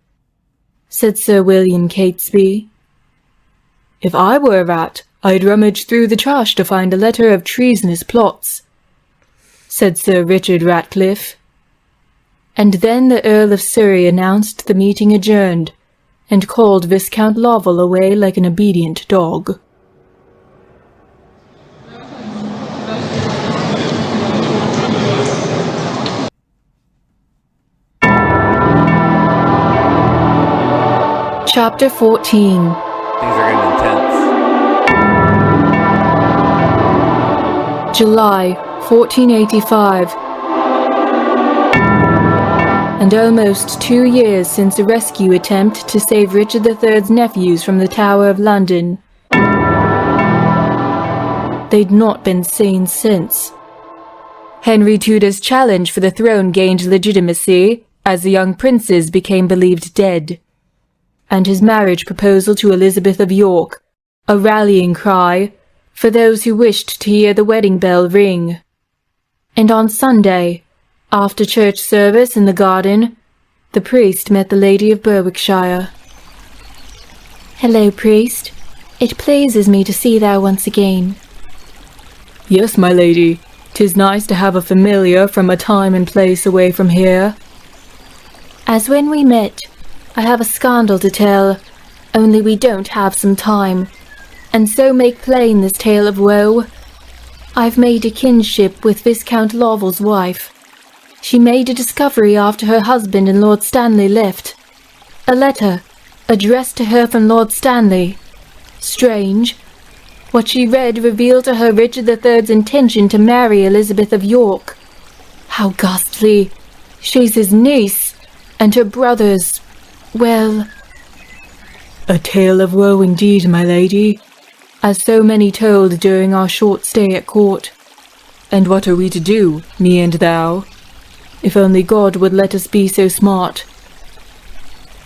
said Sir William Catesby. If I were a rat, I'd rummage through the trash to find a letter of treasonous plots, said Sir Richard Ratcliffe. And then the Earl of Surrey announced the meeting adjourned, and called Viscount Lovell away like an obedient dog. Chapter 14. Things are getting intense. July 1485. And almost 2 years since a rescue attempt to save Richard III's nephews from the Tower of London. They'd not been seen since. Henry Tudor's challenge for the throne gained legitimacy as the young princes became believed dead, and his marriage proposal to Elizabeth of York, a rallying cry for those who wished to hear the wedding bell ring. And on Sunday, after church service in the garden, the priest met the Lady of Berwickshire. "Hello, priest. It pleases me to see thou once again." Yes, my lady. 'Tis nice to have a familiar from a time and place away from here. As when we met, I have a scandal to tell, only we don't have some time, and so make plain this tale of woe. I've made a kinship with Viscount Lovell's wife. She made a discovery after her husband and Lord Stanley left. A letter, addressed to her from Lord Stanley. Strange. What she read revealed to her Richard III's intention to marry Elizabeth of York. How ghastly. She's his niece, and her brothers, well... A tale of woe indeed, my lady, as so many told during our short stay at court. And what are we to do, me and thou? If only God would let us be so smart.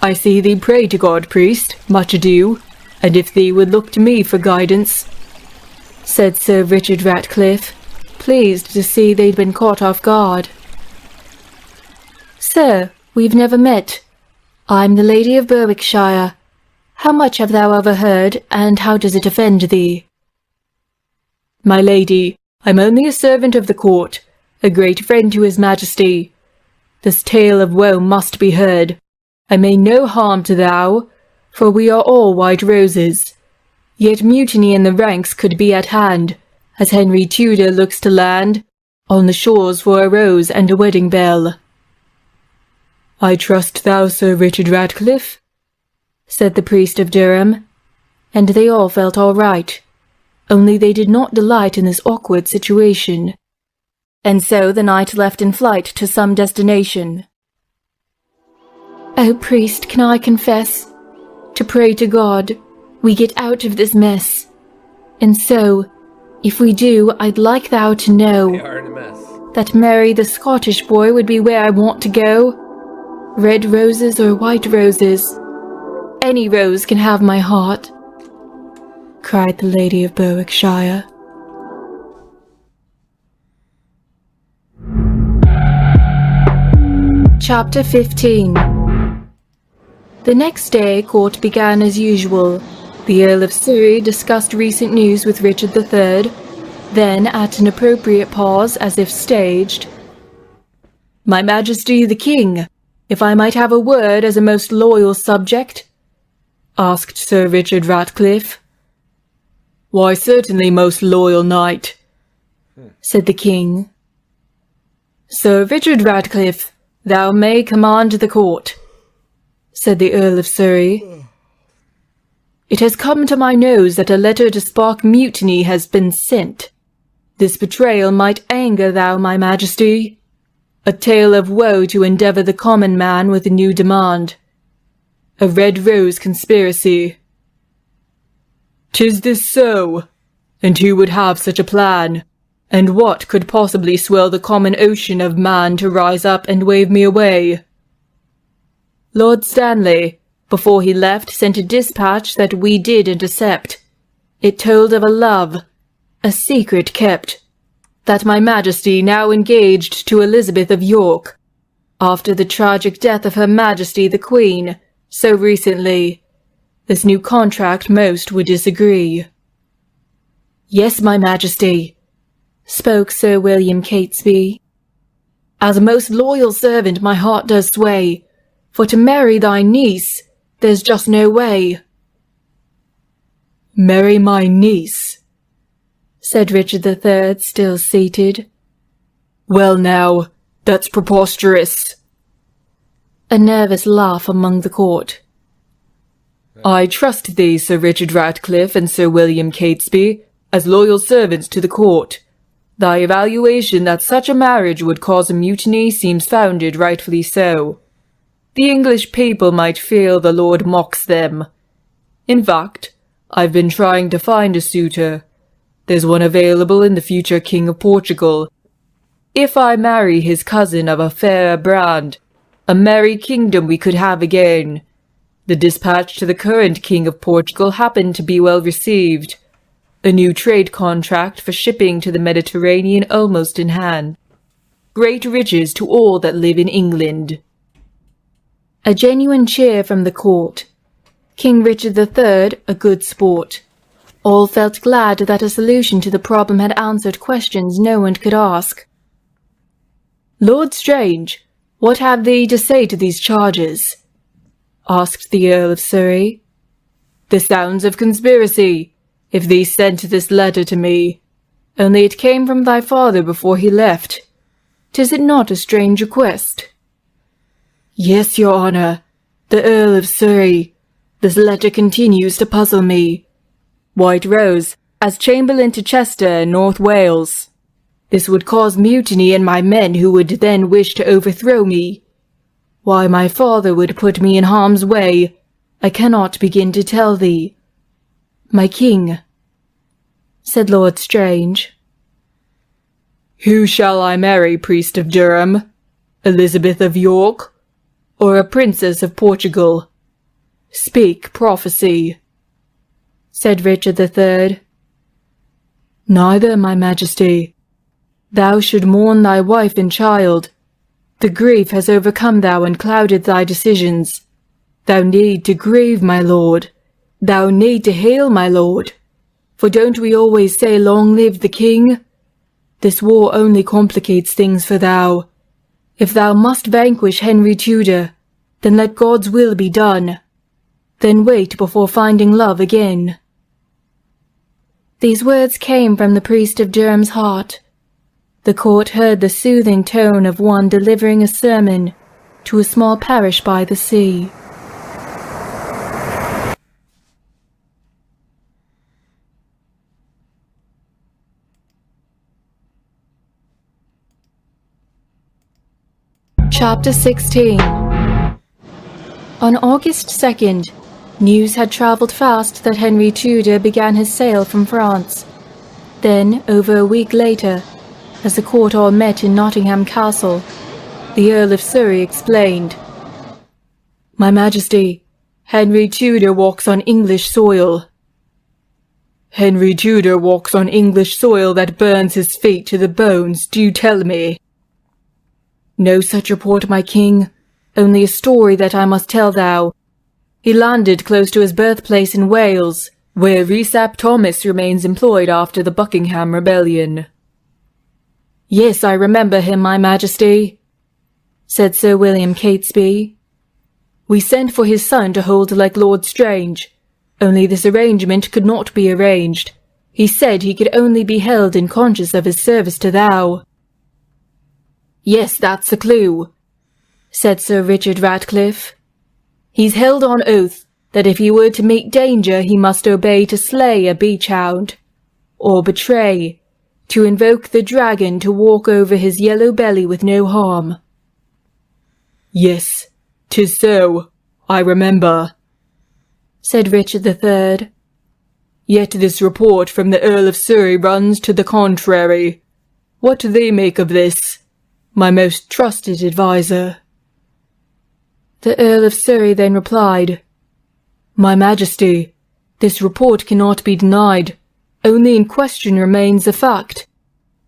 I see thee pray to God, priest, much ado, and if thee would look to me for guidance, said Sir Richard Ratcliffe, pleased to see they'd been caught off guard. Sir, we've never met. I'm the Lady of Berwickshire. How much have thou ever heard, and how does it offend thee? My lady, I'm only a servant of the court, a great friend to his majesty. This tale of woe must be heard. I mean no harm to thou, for we are all white roses. Yet mutiny in the ranks could be at hand, as Henry Tudor looks to land on the shores for a rose and a wedding bell. I trust thou, Sir Richard Ratcliffe, said the priest of Durham, and they all felt all right, only they did not delight in this awkward situation. And so the knight left in flight to some destination. Oh, priest, can I confess? To pray to God, we get out of this mess. And so, if we do, I'd like thou to know They are in a mess. that Mary the Scottish boy would be where I want to go. Red roses or white roses, any rose can have my heart, cried the Lady of Berwickshire. Chapter 15. The next day, court began as usual. The Earl of Surrey discussed recent news with Richard III, then, at an appropriate pause as if staged, "My Majesty the King, if I might have a word as a most loyal subject?" asked Sir Richard Ratcliffe. "Why, certainly, most loyal knight," said the king. "Sir Richard Ratcliffe, thou may command the court," said the Earl of Surrey. "It has come to my nose that a letter to spark mutiny has been sent. This betrayal might anger thou, my majesty. A tale of woe to endeavour the common man with a new demand. A red rose conspiracy." "'Tis this so? And who would have such a plan? And what could possibly swell the common ocean of man to rise up and wave me away?" "Lord Stanley, before he left, sent a dispatch that we did intercept. It told of a love, a secret kept, that my majesty now engaged to Elizabeth of York, after the tragic death of her majesty the queen, so recently. This new contract most would disagree." "Yes, my majesty," spoke Sir William Catesby. "As a most loyal servant my heart does sway, for to marry thy niece there's just no way." "Marry my niece?" said Richard III, still seated. "Well now, that's preposterous." A nervous laugh among the court. I trust thee, Sir Richard Ratcliffe and Sir William Catesby, as loyal servants to the court. Thy evaluation that such a marriage would cause a mutiny seems founded, rightfully so. The English people might feel the Lord mocks them. In fact, I've been trying to find a suitor. There's one available in the future King of Portugal. If I marry his cousin of a fairer brand, a merry kingdom we could have again. The dispatch to the current King of Portugal happened to be well received. A new trade contract for shipping to the Mediterranean almost in hand. Great riches to all that live in England. A genuine cheer from the court. King Richard III, a good sport. All felt glad that a solution to the problem had answered questions no one could ask. Lord Strange, what have thee to say to these charges? Asked the Earl of Surrey. The sounds of conspiracy, if thee sent this letter to me. Only it came from thy father before he left. 'Tis it not a strange request? Yes, your honour, the Earl of Surrey. This letter continues to puzzle me. White Rose, as Chamberlain to Chester in North Wales. This would cause mutiny in my men who would then wish to overthrow me. Why my father would put me in harm's way, I cannot begin to tell thee. My king, said Lord Strange. Who shall I marry, priest of Durham? Elizabeth of York? Or a princess of Portugal? Speak prophecy, said Richard III. Neither, my majesty. Thou should mourn thy wife and child. The grief has overcome thou and clouded thy decisions. Thou need to grieve, my lord. Thou need to hail, my lord. For don't we always say, long live the king? This war only complicates things for thou. If thou must vanquish Henry Tudor, then let God's will be done. Then wait before finding love again. These words came from the priest of Durham's heart. The court heard the soothing tone of one delivering a sermon to a small parish by the sea. Chapter 16. On August 2nd, news had travelled fast that Henry Tudor began his sail from France. Then, over a week later, as the court all met in Nottingham Castle, the Earl of Surrey explained, My Majesty, Henry Tudor walks on English soil. Henry Tudor walks on English soil that burns his feet to the bones, do you tell me? No such report, my king, only a story that I must tell thou. He landed close to his birthplace in Wales, where Rhys ap Thomas remains employed after the Buckingham Rebellion. Yes, I remember him, my majesty, said Sir William Catesby. We sent for his son to hold like Lord Strange, only this arrangement could not be arranged. He said he could only be held in conscience of his service to thou. Yes, that's the clue, said Sir Richard Ratcliffe. He's held on oath that if he were to meet danger he must obey to slay a beach-hound, or betray, to invoke the dragon to walk over his yellow belly with no harm. Yes, 'tis so, I remember, said Richard III. Yet this report from the Earl of Surrey runs to the contrary. What do they make of this, my most trusted adviser? The Earl of Surrey then replied, My Majesty, this report cannot be denied. Only in question remains the fact.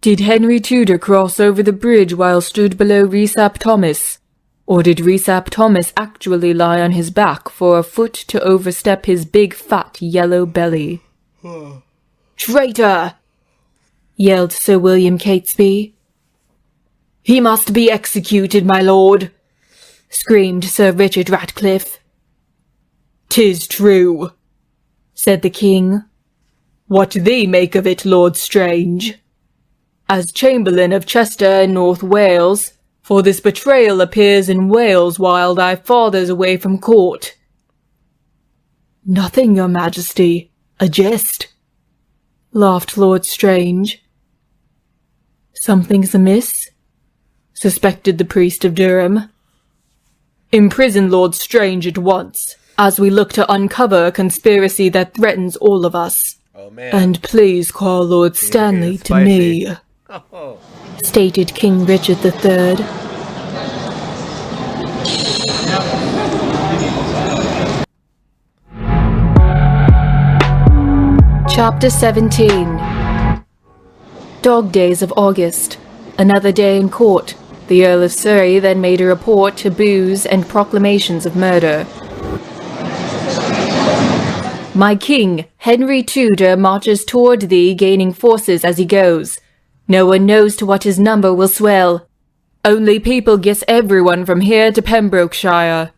Did Henry Tudor cross over the bridge while stood below Rhys ap Thomas? Or did Rhys ap Thomas actually lie on his back for a foot to overstep his big fat yellow belly? Traitor! Yelled Sir William Catesby. He must be executed, my lord, screamed Sir Richard Ratcliffe. 'Tis true, said the king. What do they make of it, Lord Strange? As Chamberlain of Chester in North Wales, for this betrayal appears in Wales while thy father's away from court. Nothing, your majesty. A jest, laughed Lord Strange. Something's amiss? Suspected the priest of Durham. Imprison Lord Strange at once, as we look to uncover a conspiracy that threatens all of us. Oh, man. And please call Lord Stanley to me, Oh. stated King Richard III. Chapter 17. Dog Days of August. Another day in court. The Earl of Surrey then made a report to booze and proclamations of murder. My king, Henry Tudor, marches toward thee, gaining forces as he goes. No one knows to what his number will swell. Only people guess everyone from here to Pembrokeshire.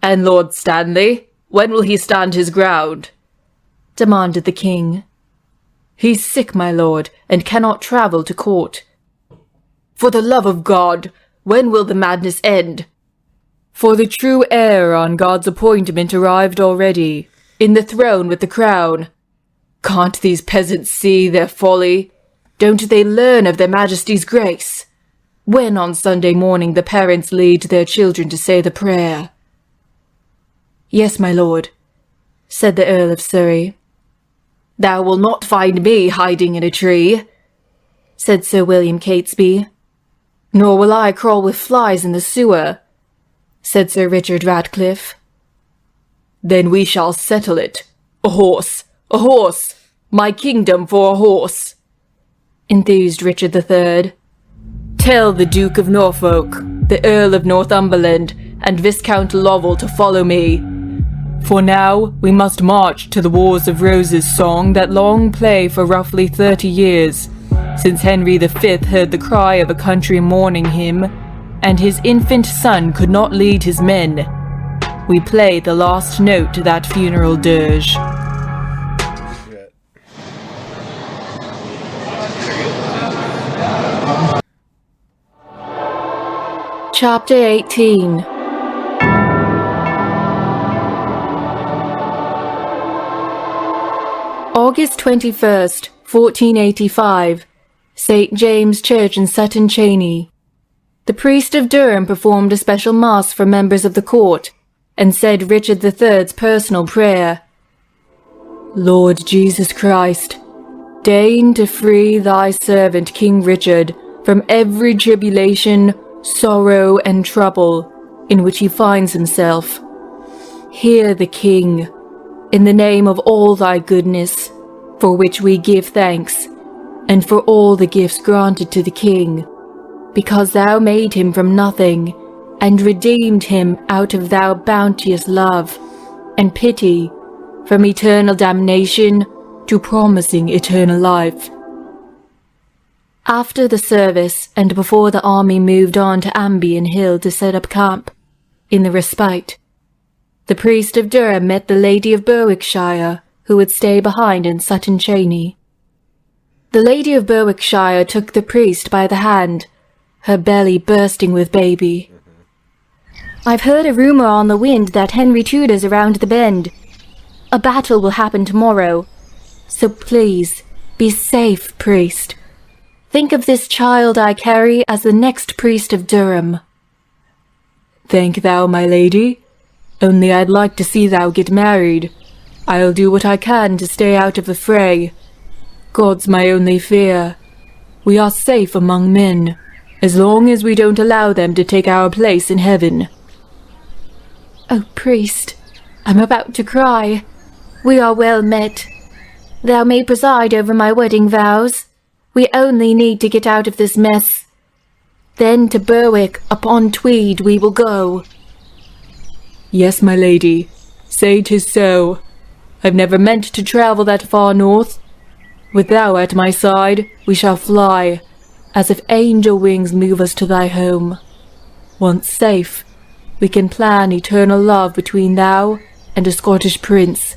And Lord Stanley, when will he stand his ground? Demanded the king. He's sick, my lord, and cannot travel to court. For the love of God, when will the madness end? For the true heir on God's appointment arrived already, in the throne with the crown. Can't these peasants see their folly? Don't they learn of their majesty's grace? When on Sunday morning the parents lead their children to say the prayer. Yes, my lord, said the Earl of Surrey. Thou will not find me hiding in a tree, said Sir William Catesby. Nor will I crawl with flies in the sewer, said Sir Richard Ratcliffe. Then we shall settle it. A horse! A horse! My kingdom for a horse! Enthused Richard III. Tell the Duke of Norfolk, the Earl of Northumberland, and Viscount Lovell to follow me. For now we must march to the Wars of Roses song that long play for roughly 30 years, since Henry V heard the cry of a country mourning him, and his infant son could not lead his men. We play the last note to that funeral dirge. Chapter 18. August 21st, 1485. St. James Church in Sutton Chaney. The priest of Durham performed a special mass for members of the court, and said Richard III's personal prayer. Lord Jesus Christ, deign to free thy servant King Richard from every tribulation, sorrow, and trouble in which he finds himself. Hear the King, in the name of all thy goodness, for which we give thanks, and for all the gifts granted to the King, because thou made him from nothing, and redeemed him out of thou bounteous love and pity, from eternal damnation to promising eternal life. After the service, and before the army moved on to Ambion Hill to set up camp, in the respite, the priest of Durham met the Lady of Berwickshire, who would stay behind in Sutton Chaney. The Lady of Berwickshire took the priest by the hand, her belly bursting with baby. I've heard a rumour on the wind that Henry Tudor's around the bend. A battle will happen tomorrow. So please, be safe, priest. Think of this child I carry as the next priest of Durham. Thank thou, my lady. Only I'd like to see thou get married. I'll do what I can to stay out of the fray. God's my only fear. We are safe among men, as long as we don't allow them to take our place in heaven. Oh, priest, I'm about to cry. We are well met. Thou may preside over my wedding vows. We only need to get out of this mess. Then to Berwick upon Tweed we will go. Yes, my lady, say 'tis so. I've never meant to travel that far north. With thou at my side, we shall fly, as if angel wings move us to thy home. Once safe, we can plan eternal love between thou and a Scottish prince,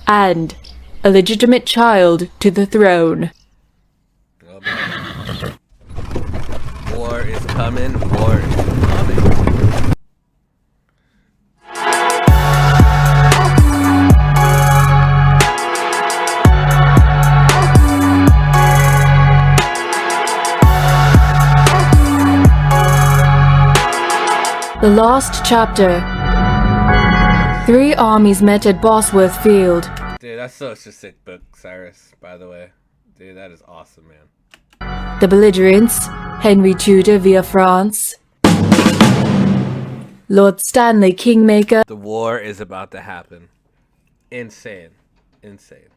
and a legitimate child to the throne. Oh, man. War is coming, war is coming. The last chapter. 3 armies met at Bosworth Field. Dude, that's such a sick book, Cyrus, by the way. Dude, that is awesome, man. The belligerents, Henry Tudor via France. Lord Stanley Kingmaker. The war is about to happen. Insane. Insane.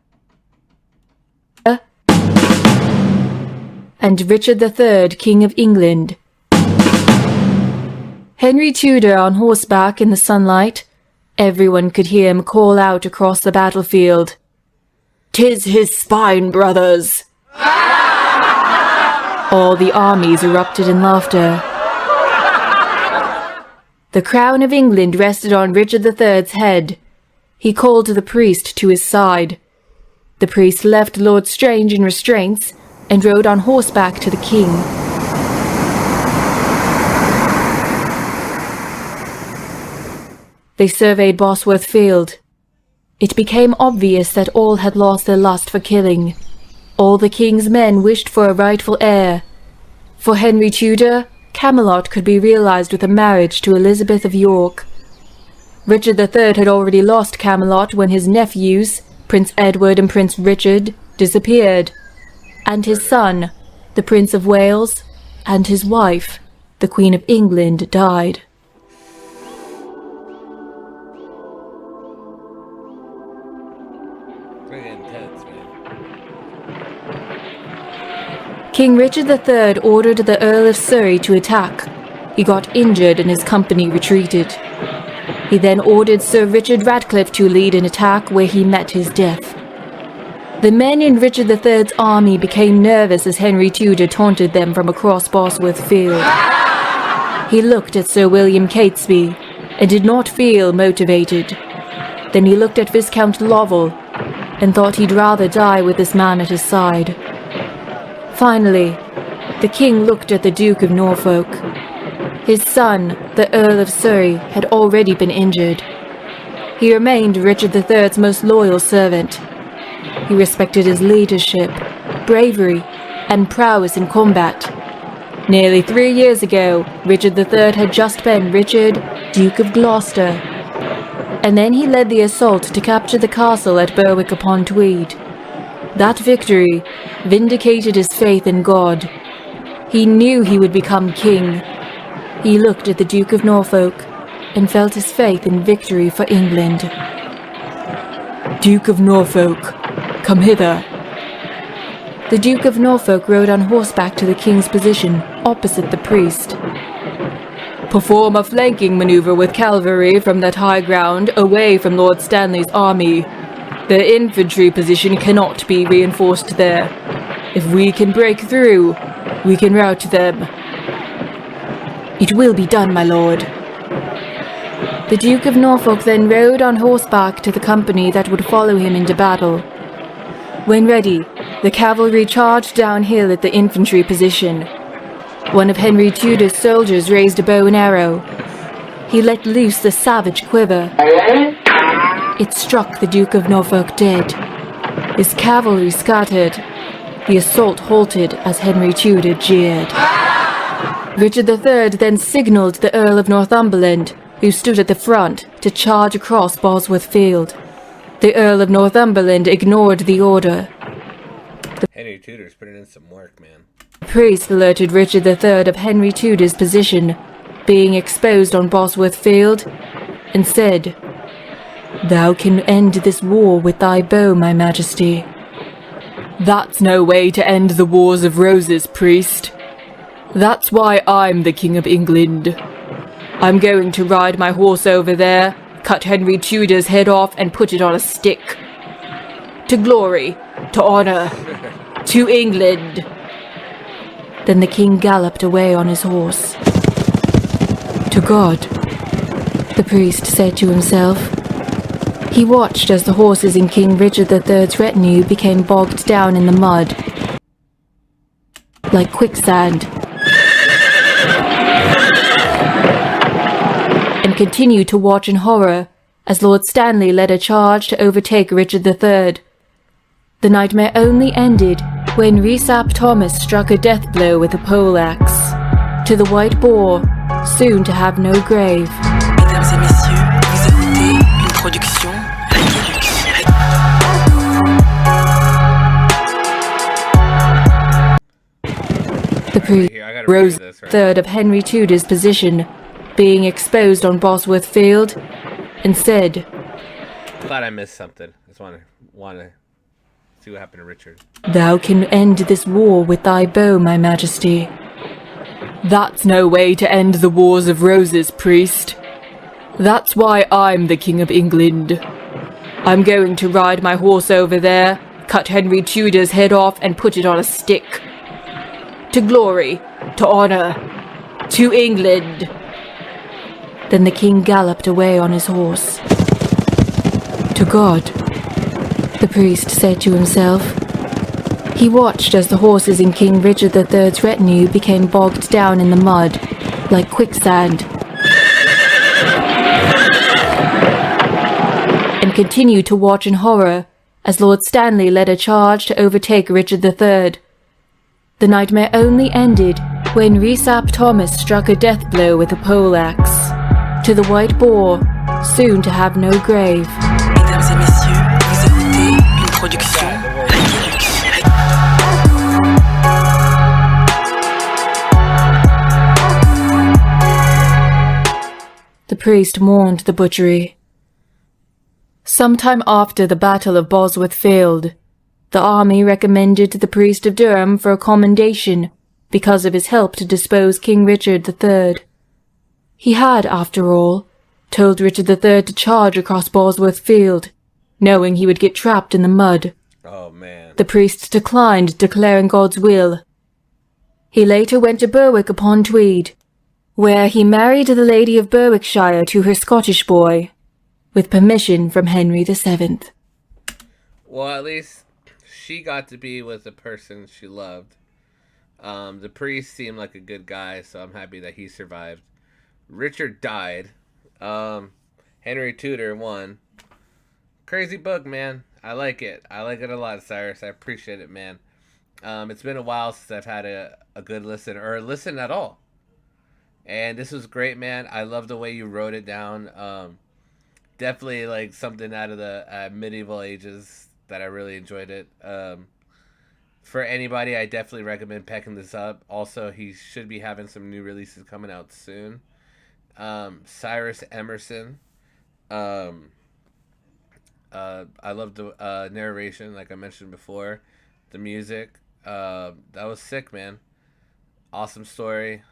And Richard III, King of England. Henry Tudor on horseback in the sunlight. Everyone could hear him call out across the battlefield. "'Tis his spine, brothers!" All the armies erupted in laughter. The crown of England rested on Richard III's head. He called the priest to his side. The priest left Lord Strange in restraints and rode on horseback to the king. They surveyed Bosworth Field. It became obvious that all had lost their lust for killing. All the king's men wished for a rightful heir. For Henry Tudor, Camelot could be realized with a marriage to Elizabeth of York. Richard III had already lost Camelot when his nephews, Prince Edward and Prince Richard, disappeared, and his son, the Prince of Wales, and his wife, the Queen of England, died. Pretty intense, man. King Richard III ordered the Earl of Surrey to attack. He got injured and his company retreated. He then ordered Sir Richard Ratcliffe to lead an attack where he met his death. The men in Richard III's army became nervous as Henry Tudor taunted them from across Bosworth Field. He looked at Sir William Catesby and did not feel motivated. Then he looked at Viscount Lovell and thought he'd rather die with this man at his side. Finally, the king looked at the Duke of Norfolk. His son, the Earl of Surrey, had already been injured. He remained Richard III's most loyal servant. He respected his leadership, bravery, and prowess in combat. Nearly 3 years ago, Richard III had just been Richard, Duke of Gloucester. And then he led the assault to capture the castle at Berwick-upon-Tweed. That victory vindicated his faith in God. He knew he would become king. He looked at the Duke of Norfolk and felt his faith in victory for England. "Duke of Norfolk, come hither." The Duke of Norfolk rode on horseback to the king's position, opposite the priest. "Perform a flanking maneuver with cavalry from that high ground, away from Lord Stanley's army. Their infantry position cannot be reinforced there. If we can break through, we can rout them." "It will be done, my lord." The Duke of Norfolk then rode on horseback to the company that would follow him into battle. When ready, the cavalry charged downhill at the infantry position. One of Henry Tudor's soldiers raised a bow and arrow. He let loose the savage quiver. It struck the Duke of Norfolk dead. His cavalry scattered. The assault halted as Henry Tudor jeered. Richard III then signalled the Earl of Northumberland, who stood at the front, to charge across Bosworth Field. The Earl of Northumberland ignored the order. Henry Tudor's putting in some work, man. The priest alerted Richard III of Henry Tudor's position, being exposed on Bosworth Field, and said, "Thou can end this war with thy bow, my majesty." "That's no way to end the Wars of Roses, priest. That's why I'm the King of England. I'm going to ride my horse over there, cut Henry Tudor's head off and put it on a stick. To glory, to honor, to England." Then the king galloped away on his horse. "To God," the priest said to himself. He watched as the horses in King Richard III's retinue became bogged down in the mud, like quicksand, and continued to watch in horror as Lord Stanley led a charge to overtake Richard III. The nightmare only ended when Rhys ap Thomas struck a death blow with a poleaxe. To the White Boar, soon to have no grave. Mesdames et messieurs, vous écoutez une production The priest Here, I gotta rose read this, right? third of Henry Tudor's position, being exposed on Bosworth Field, and said, Thought I missed something. Just wanna see what happened to Richard. "Thou can end this war with thy bow, my majesty." That's no way to end the Wars of Roses, priest. That's why I'm the King of England. I'm going to ride my horse over there, cut Henry Tudor's head off and put it on a stick. To glory, to honor, to England. Then the king galloped away on his horse. "To God," the priest said to himself. He watched as the horses in King Richard III's retinue became bogged down in the mud, like quicksand, and continued to watch in horror as Lord Stanley led a charge to overtake Richard III. The nightmare only ended when Rhys-ap Thomas struck a death blow with a poleaxe to the white boar, soon to have no grave. Mesdames et messieurs, vous écoutez une production The priest mourned the butchery. Sometime after the Battle of Bosworth Field, the army recommended the priest of Durham for a commendation because of his help to depose King Richard III. He had, after all, told Richard III to charge across Bosworth Field, knowing he would get trapped in the mud. Oh, man. The priest declined, declaring God's will. He later went to Berwick upon Tweed, where he married the Lady of Berwickshire to her Scottish boy, with permission from Henry VII. Well, at least she got to be with the person she loved. The priest seemed like a good guy, so I'm happy that he survived. Richard died. Henry Tudor won. Crazy book, man. I like it. I like it a lot, Cyrus. I appreciate it, man. It's been a while since I've had a good listen, or a listen at all. And this was great, man. I love the way you wrote it down. Definitely like something out of the medieval ages that I really enjoyed it. For anybody, I definitely recommend picking this up. Also, he should be having some new releases coming out soon. Cyrus Emerson. I love the narration, like I mentioned before. The music. That was sick, man. Awesome story.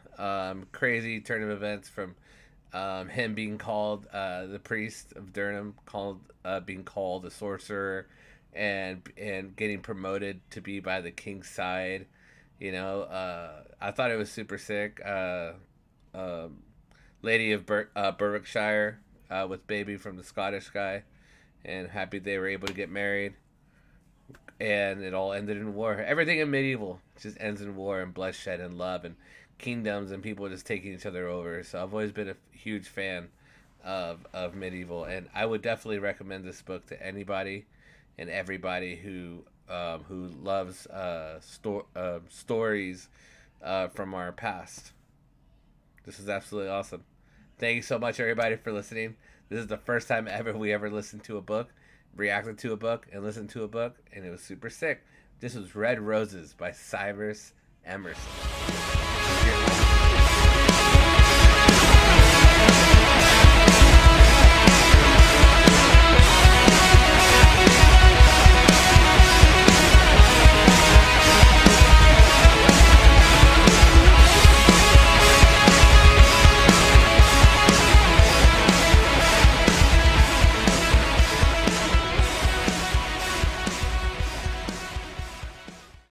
Crazy turn of events from him being called the priest of Durham, being called a sorcerer, and getting promoted to be by the king's side. You know, I thought it was super sick. Lady of Berwickshire with baby from the Scottish guy, and happy they were able to get married. And it all ended in war. Everything in medieval just ends in war and bloodshed and love and kingdoms and people just taking each other over. So I've always been a huge fan of medieval, and I would definitely recommend this book to anybody and everybody who loves stories from our past. This is absolutely awesome. Thank you so much, everybody, for listening. This is the first time we ever listened to a book, reacted to a book, and listened to a book, and it was super sick. This was Red Roses by Cyrus Emerson.